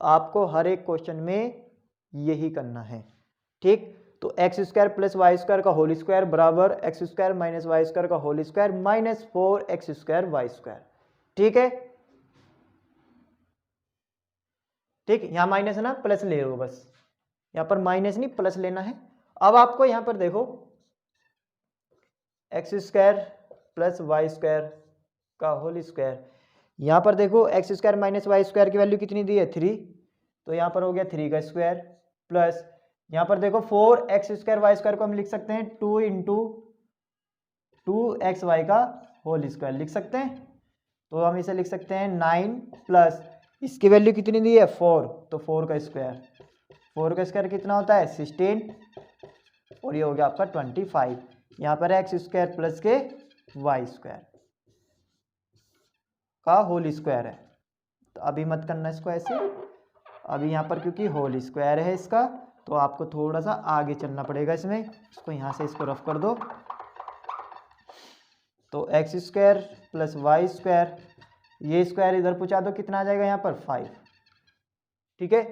आपको हर एक क्वेश्चन में यही करना है, ठीक। तो x square plus y square का होल स्क्वायर बराबर x square minus y square का whole square minus 4x square y square, ठीक है, ठीक। यहां माइनस है ना, प्लस ले लो बस, यहां पर माइनस नहीं प्लस लेना है। अब आपको यहां पर देखो x square plus y square का होल स्क्वायर, यहां पर देखो x square minus y square की वैल्यू कितनी दी है 3, तो यहां पर हो गया 3 का स्क्वायर प्लस यहां पर देखो 4x स्क्वायर वाई स्क्वायर को हम लिख सकते हैं 2 इंटू 2xy का होल स्क्वायर लिख सकते हैं, तो हम इसे लिख सकते हैं 9 प्लस इसकी वैल्यू कितनी दी है 4, तो 4 का स्क्वायर, 4 का स्क्वायर कितना होता है 16, और ये हो गया आपका 25, यहाँ पर एक्स स्क्वायर प्लस के वाई स्क्वायर का होल स्क्वायर है। तो अभी मत करना इसको ऐसे, अभी यहाँ पर क्योंकि होल स्क्वायर है इसका, तो आपको थोड़ा सा आगे चलना पड़ेगा इसमें, इसको यहाँ से इसको रफ कर दो, तो x square plus y square, ये स्क्वायर इधर पहुँचा दो, कितना आ जाएगा यहाँ पर 5, ठीक है।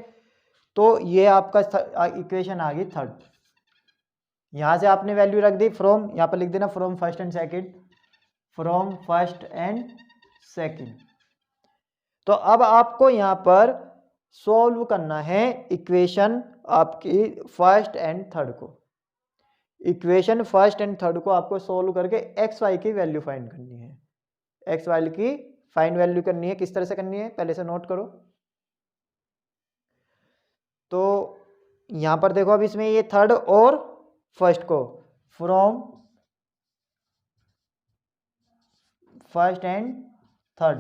तो ये आपका इक्वेशन आ गई थर्ड, यहाँ से आपने वैल्यू रख दी फ्रॉम, यहाँ पर लिख देना from first and second, from first and second. तो अब आपको यहाँ पर सॉल्व करना है इक्वेशन आपकी फर्स्ट एंड थर्ड को, इक्वेशन फर्स्ट एंड थर्ड को आपको सॉल्व करके एक्स वाई की वैल्यू फाइंड करनी है, एक्स वाई की फाइंड वैल्यू करनी है, किस तरह से करनी है पहले से नोट करो। तो यहाँ पर देखो अब इसमें ये थर्ड और फर्स्ट को फ्रॉम फर्स्ट एंड थर्ड,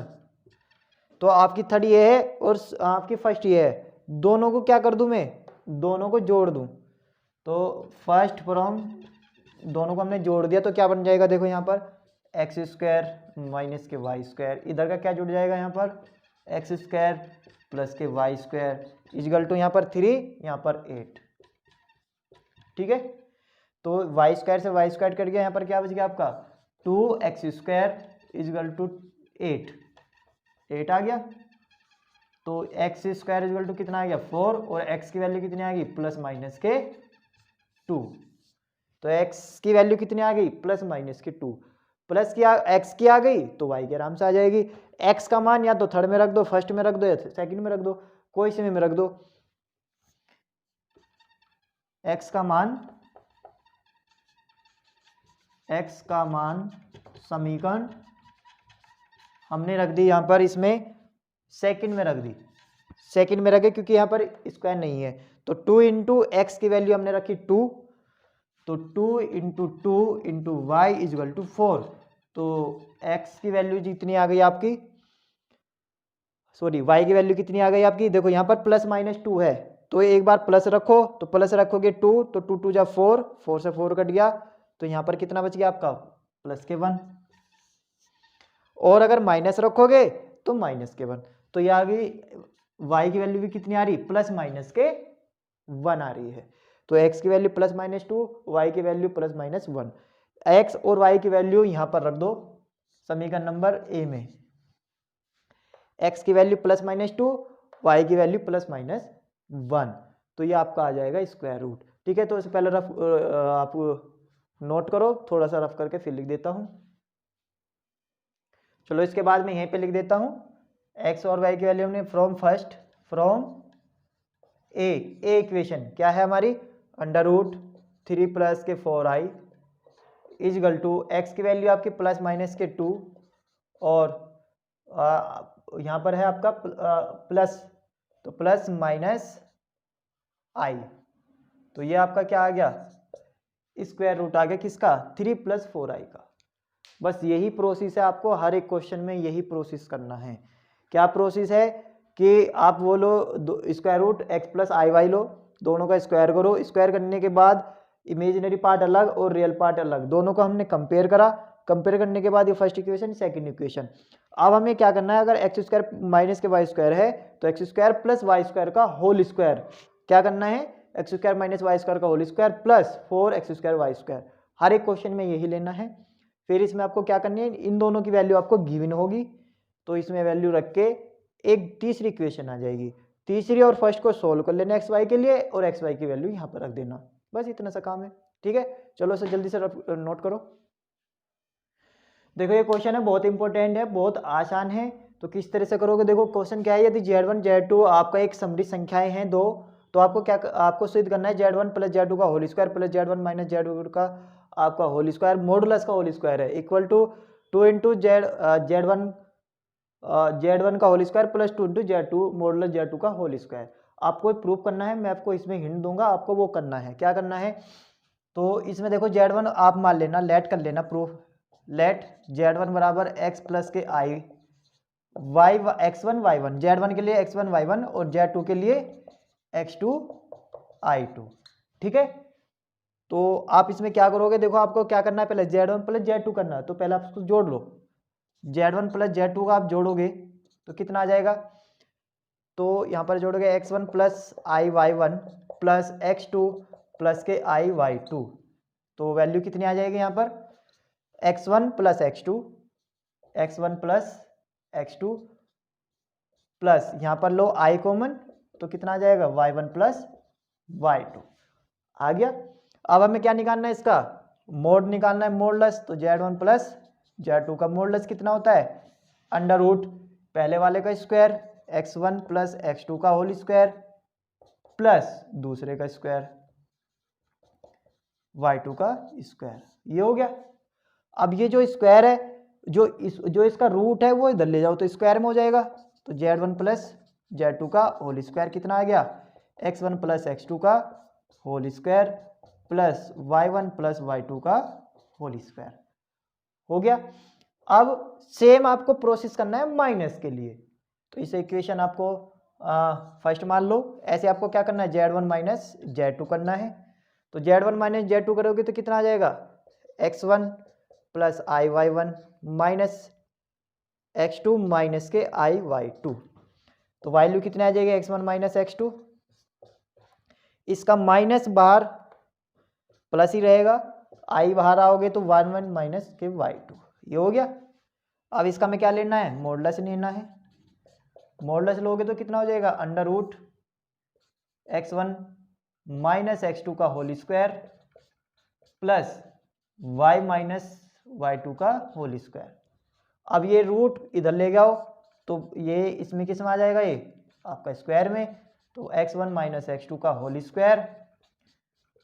तो आपकी थर्ड ये है और आपकी फर्स्ट ये है, दोनों को क्या कर दूं मैं, दोनों को जोड़ दूं, तो फर्स्ट फ्रॉम दोनों को हमने जोड़ दिया तो क्या बन जाएगा देखो यहाँ पर एक्स स्क्वायर माइनस के वाई स्क्वायर, इधर का क्या जुड़ जाएगा यहाँ पर एक्स स्क्वायर प्लस के वाई स्क्वायर इजगल टू यहाँ पर 3 यहाँ पर 8, ठीक है। तो वाई स्क्वायर से वाई स्क्वायर कट गया, यहाँ पर क्या बच गया आपका 2x स्क्वायर इजगल टू 8 आ गया। तो एक्स स्क्वायर इक्वल टू कितना आ गया 4 और एक्स की वैल्यू कितनी आ गई प्लस माइनस के 2। तो एक्स की वैल्यू कितनी आ गई प्लस माइनस के 2, प्लस की एक्स की आ गई तो वाई की आराम से आ जाएगी। एक्स का मान या तो थर्ड में रख दो, फर्स्ट में रख दो या सेकंड में रख दो, कोई से में रख दो। एक्स का मान समीकरण हमने रख दी यहाँ पर, इसमें सेकंड में रख दी, सेकंड में रखे क्योंकि यहाँ पर स्क्वायर नहीं है। तो 2 इंटू एक्स की वैल्यू हमने रखी 2, तो 2 into 2 into y equal to 4। तो एक्स की वैल्यू जितनी आ गई आपकी, सॉरी वाई की वैल्यू कितनी आ गई आपकी, देखो यहाँ पर प्लस माइनस 2 है तो एक बार प्लस रखो, तो प्लस रखोगे 2 तो 2 2 जा 4, 4 से 4 कट गया, तो यहाँ पर कितना बच गया आपका प्लस के 1। और अगर माइनस रखोगे तो माइनस के 1, तो ये आ गई y की वैल्यू भी कितनी आ रही प्लस माइनस के 1 आ रही है। तो x की वैल्यू प्लस माइनस 2, y की वैल्यू प्लस माइनस 1। x और y की वैल्यू यहाँ पर रख दो समीकरण नंबर ए में, x की वैल्यू प्लस माइनस 2, y की वैल्यू प्लस माइनस 1, तो ये आपका आ जाएगा स्क्वायर रूट। ठीक है, तो इससे पहले रफ आप नोट करो, थोड़ा सा रफ करके फिर लिख देता हूँ। चलो इसके बाद मैं यहीं पे लिख देता हूँ x और y की वैल्यू हमने फ्रॉम ए इक्वेशन क्या है हमारी अंडर रूट 3 प्लस के 4i इजगल टू एक्स की वैल्यू आपकी प्लस माइनस के 2 और यहाँ पर है आपका प्लस, तो प्लस माइनस आई, तो ये आपका क्या आ गया स्क्वायर रूट आ गया किसका 3 प्लस 4i का। बस यही प्रोसेस है, आपको हर एक क्वेश्चन में यही प्रोसेस करना है। क्या प्रोसेस है कि आप वो लो स्क्वायर रूट एक्स प्लस आई वाई लो, दोनों का स्क्वायर करो, स्क्वायर करने के बाद इमेजिनरी पार्ट अलग और रियल पार्ट अलग, दोनों को हमने कंपेयर करा, कंपेयर करने के बाद ये फर्स्ट इक्वेशन सेकंड इक्वेशन। अब हमें क्या करना है, अगर एक्स स्क्वायर माइनस के वाई स्क्वायर है तो x square plus y square का होल स्क्वायर क्या करना है, x square minus y square का whole square plus 4x square y square, हर एक क्वेश्चन में यही लेना है। फिर इसमें आपको क्या करनी है, इन दोनों की वैल्यू आपको गिवन होगी, तो इसमें वैल्यू रख के एक तीसरी इक्वेशन आ जाएगी, तीसरी और फर्स्ट को सोल्व कर लेना एक्स वाई के लिए और एक्स वाई की वैल्यू यहाँ पर रख देना, बस इतना सा काम है। ठीक है, चलो इसे जल्दी से नोट करो। देखो ये क्वेश्चन है बहुत इंपॉर्टेंट है, बहुत आसान है, तो किस तरह से करोगे। देखो क्वेश्चन क्या है, यदि Z1 Z2 आपका एक समरी संख्याएं हैं दो, तो आपको क्या आपको सिद्ध करना है Z1 प्लस Z2 का whole square plus Z1 minus Z2 का आपका होल स्क्वायर मॉडुलस का होल स्क्वायर है इक्वल टू 2 इंटू Z1 का whole square plus 2 into Z2 modulus Z2 का होल स्क्वायर। आपको प्रूफ करना है, मैं आपको इसमें हिंट दूंगा, आपको वो करना है, क्या करना है। तो इसमें देखो Z1 आप मान लेना, लेट कर लेना प्रूफ, लेट Z1 बराबर x प्लस के i y x1 y1, Z1 के लिए x1 y1 और Z2 के लिए x2 i2। ठीक है, तो आप इसमें क्या करोगे, देखो आपको क्या करना है, पहले Z1 प्लस Z2 करना है, तो पहले आप उसको जोड़ लो, Z1 प्लस Z2 का आप जोड़ोगे तो कितना आ जाएगा, तो यहाँ पर जोड़ोगे x1 plus i y1 plus x2 plus के i y2, तो वैल्यू कितनी आ जाएगी यहाँ पर x1 plus x2, x1 plus x2 plus यहाँ पर लो i कॉमन, तो कितना आ जाएगा y1 प्लस y2 आ गया। अब हमें क्या निकालना है, इसका मोड निकालना है, मोडलस, तो Z1 प्लस Z2 का मोडलस कितना होता है अंडर रूट पहले वाले का स्क्वायर x1 प्लस x2 का होल स्क्वायर प्लस दूसरे का स्क्वायर y2 का स्क्वायर, ये हो गया। अब ये जो स्क्वायर है, जो इसका रूट है वो इधर ले जाओ तो स्क्वायर में हो जाएगा, तो Z1 प्लस Z2 का होल स्क्वायर कितना आ गया x1 प्लस x2 का whole square plus y1 plus y2 का होल स्क्वायर हो गया। अब सेम आपको प्रोसेस करना है माइनस के लिए, तो इसे इक्वेशन आपको फर्स्ट मान लो, ऐसे आपको क्या करना है Z1 माइनस Z2 करना है, तो Z1 माइनस Z2 करोगे तो कितना आ जाएगा x1 plus i y1 minus x2 minus के i y2, तो वैल्यू कितनी आ जाएगी x1 माइनस x2, इसका माइनस बाहर प्लस ही रहेगा, i बाहर आओगे तो 1 1 माइनस के y2, ये हो गया। अब इसका में क्या लेना है, मॉडुलस लेना है, मॉडुलस लोगे तो कितना हो जाएगा, under root x1 minus x2 का whole square plus y minus y2 का होल स्क्वायर। अब ये रूट इधर ले जाओ तो ये इसमें किस में आ जाएगा, ये आपका स्क्वायर में, तो x1 माइनस x2 का whole square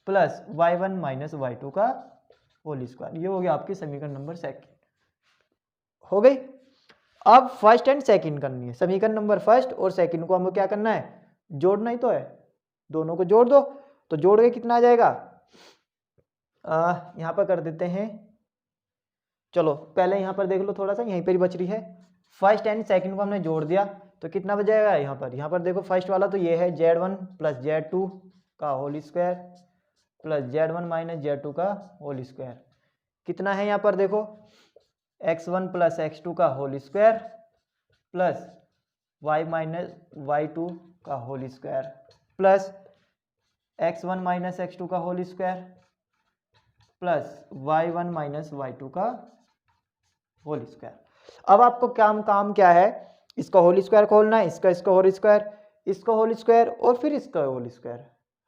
plus y1 minus y2 का होल स्क्वायर। ये हो गया आपकी समीकरण नंबर सेकंड, हो गई। अब फर्स्ट एंड सेकंड करनी है, समीकरण नंबर फर्स्ट और सेकंड को हमको क्या करना है, जोड़ना ही तो है, दोनों को जोड़ दो। तो जोड़ के कितना आ जाएगा, यहाँ पर कर देते हैं, चलो पहले यहाँ पर देख लो थोड़ा सा, यहीं पर ही बच रही है। फर्स्ट एंड सेकंड को हमने जोड़ दिया तो कितना बच जाएगा, यहाँ पर देखो फर्स्ट वाला तो ये है Z1 प्लस Z2 का whole square plus Z1 minus Z2 का होल स्क्वायर, कितना है यहाँ पर देखो x1 प्लस x2 का whole square plus y minus y2 का whole square plus x1 minus x2 का whole square plus y1 minus y2 का होल स्क्वायर। अब आपको काम क्या है, इसका होल स्क्वायर खोलना है, इसका होल स्क्वायर, इसका होल स्क्वायर और फिर इसका होल स्क्वायर,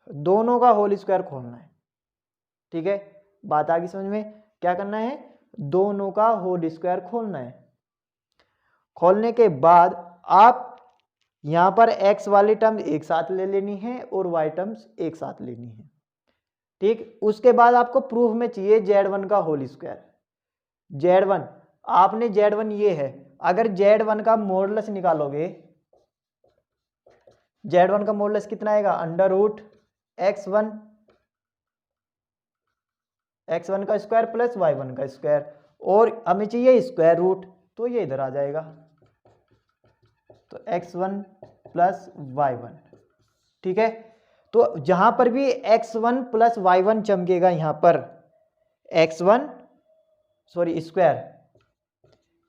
दोनों का होल स्क्वायर खोलना है। ठीक है, बात आ गई समझ में, क्या करना है, दोनों का होल स्क्वायर खोलना है। खोलने के बाद आप यहां पर x वाली टर्म एक साथ ले लेनी है और y टर्म्स एक साथ लेनी है। ठीक, उसके बाद आपको प्रूफ में चाहिए Z1 का होल स्क्वायर। Z1 आपने Z1 ये है, अगर Z1 का मॉडुलस निकालोगे, Z1 का मॉडुलस कितना आएगा, अंडर रूट x1 का स्क्वायर प्लस y1 का स्क्वायर, और हमें चाहिए स्क्वायर रूट, तो ये इधर आ जाएगा, तो x1 प्लस y1। ठीक है, तो जहां पर भी x1 प्लस y1 चमकेगा, यहां पर square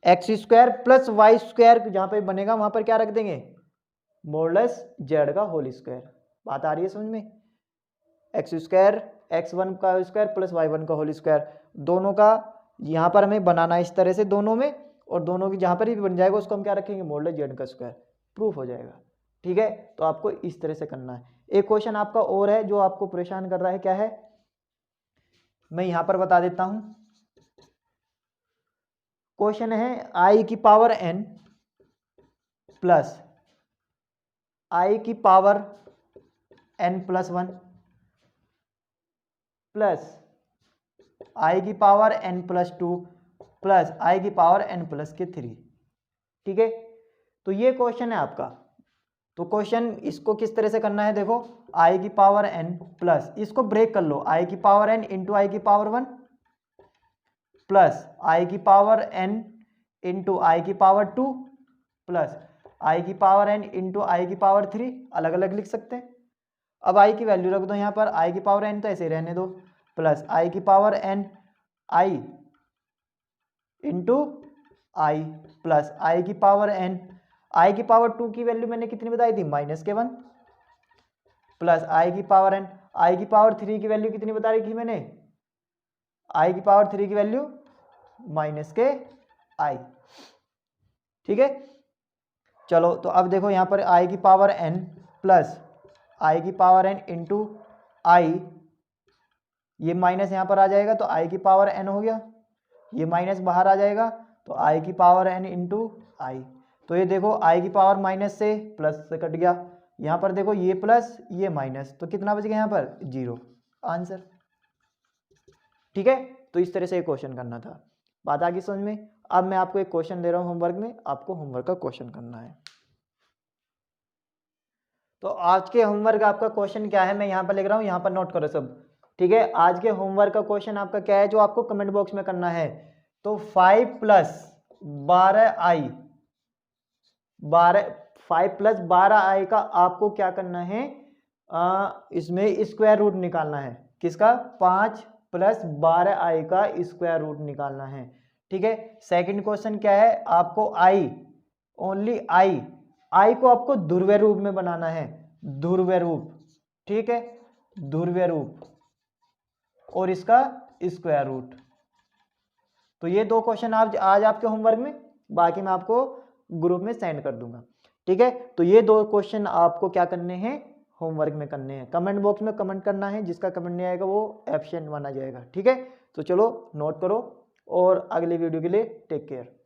x square plus y square जहां पर बनेगा वहां पर क्या रख देंगे, मॉडुलस z का होल स्क्वायर। बात आ रही है समझ में, एक्स स्क्वायर x1 का स्क्वायर प्लस y1 का होल स्क्वायर, दोनों का यहाँ पर हमें बनाना है इस तरह से दोनों में, और दोनों की जहाँ पर भी बन जाएगा उसको हम क्या रखेंगे, मॉडुलस z का स्क्वायर, प्रूफ हो जाएगा। ठीक है, तो आपको इस तरह से करना है। एक क्वेश्चन आपका और है जो आपको परेशान कर रहा है, क्या है, मैं यहाँ पर बता देता हूँ। क्वेश्चन है i की पावर n प्लस i की power n plus 1 plus i की power n plus 2 plus i की पावर n प्लस के 3। ठीक है, तो ये क्वेश्चन है आपका। तो क्वेश्चन इसको किस तरह से करना है, देखो i की पावर n प्लस, इसको ब्रेक कर लो, i की पावर n इंटू आई की पावर 1 प्लस i की पावर n इंटू आई की पावर 2 प्लस i की पावर n इंटू आई की पावर 3, अलग अलग लिख सकते हैं। अब i की वैल्यू रख दो यहाँ पर, i की पावर n तो ऐसे रहने दो, प्लस i की power n i into I plus i की पावर n, i की पावर 2 की वैल्यू मैंने कितनी बताई थी, -1 प्लस i की पावर n, i की पावर 3 की वैल्यू कितनी बता रही थी मैंने, i की पावर 3 की वैल्यू -i। ठीक है, चलो तो अब देखो यहाँ पर i की पावर n प्लस i की पावर n इंटू आई, ये माइनस यहाँ पर आ जाएगा तो i की पावर n हो गया, ये माइनस बाहर आ जाएगा तो i की पावर n इंटू आई। तो ये देखो i की पावर माइनस से प्लस से कट गया, यहाँ पर देखो ये प्लस ये माइनस, तो कितना बच गया यहाँ पर, 0 आंसर। ठीक है, तो इस तरह से क्वेश्चन करना था। बात आ गई समझ में। अब मैं आपको एक क्वेश्चन दे रहा हूँ होमवर्क में, आपको होमवर्क का क्वेश्चन करना है। तो आज के होमवर्क आपका क्वेश्चन क्या है, मैं यहाँ पर लिख रहा हूँ, यहाँ पर नोट करो सब। ठीक है, आज के होमवर्क का क्वेश्चन आपका क्या है जो आपको कमेंट बॉक्स में करना है, तो 5 प्लस 12i का आपको क्या करना है, इसमें स्क्वायर रूट निकालना है। किसका, 5 प्लस 12i का स्क्वायर रूट निकालना है। ठीक है, सेकंड क्वेश्चन क्या है, आपको ओनली आई को आपको ध्रुवीय रूप में बनाना है, ध्रुवीय रूप। ठीक है, ध्रुवीय रूप और इसका स्क्वायर रूट। तो ये दो क्वेश्चन आज आपके होमवर्क में, बाकी मैं आपको ग्रुप में सेंड कर दूंगा। ठीक है, तो ये 2 क्वेश्चन आपको क्या करने हैं, होमवर्क में करने हैं। कमेंट बॉक्स में कमेंट करना है, जिसका कमेंट नहीं आएगा वो एब्सेंट माना जाएगा। ठीक है, तो चलो नोट करो और अगले वीडियो के लिए टेक केयर।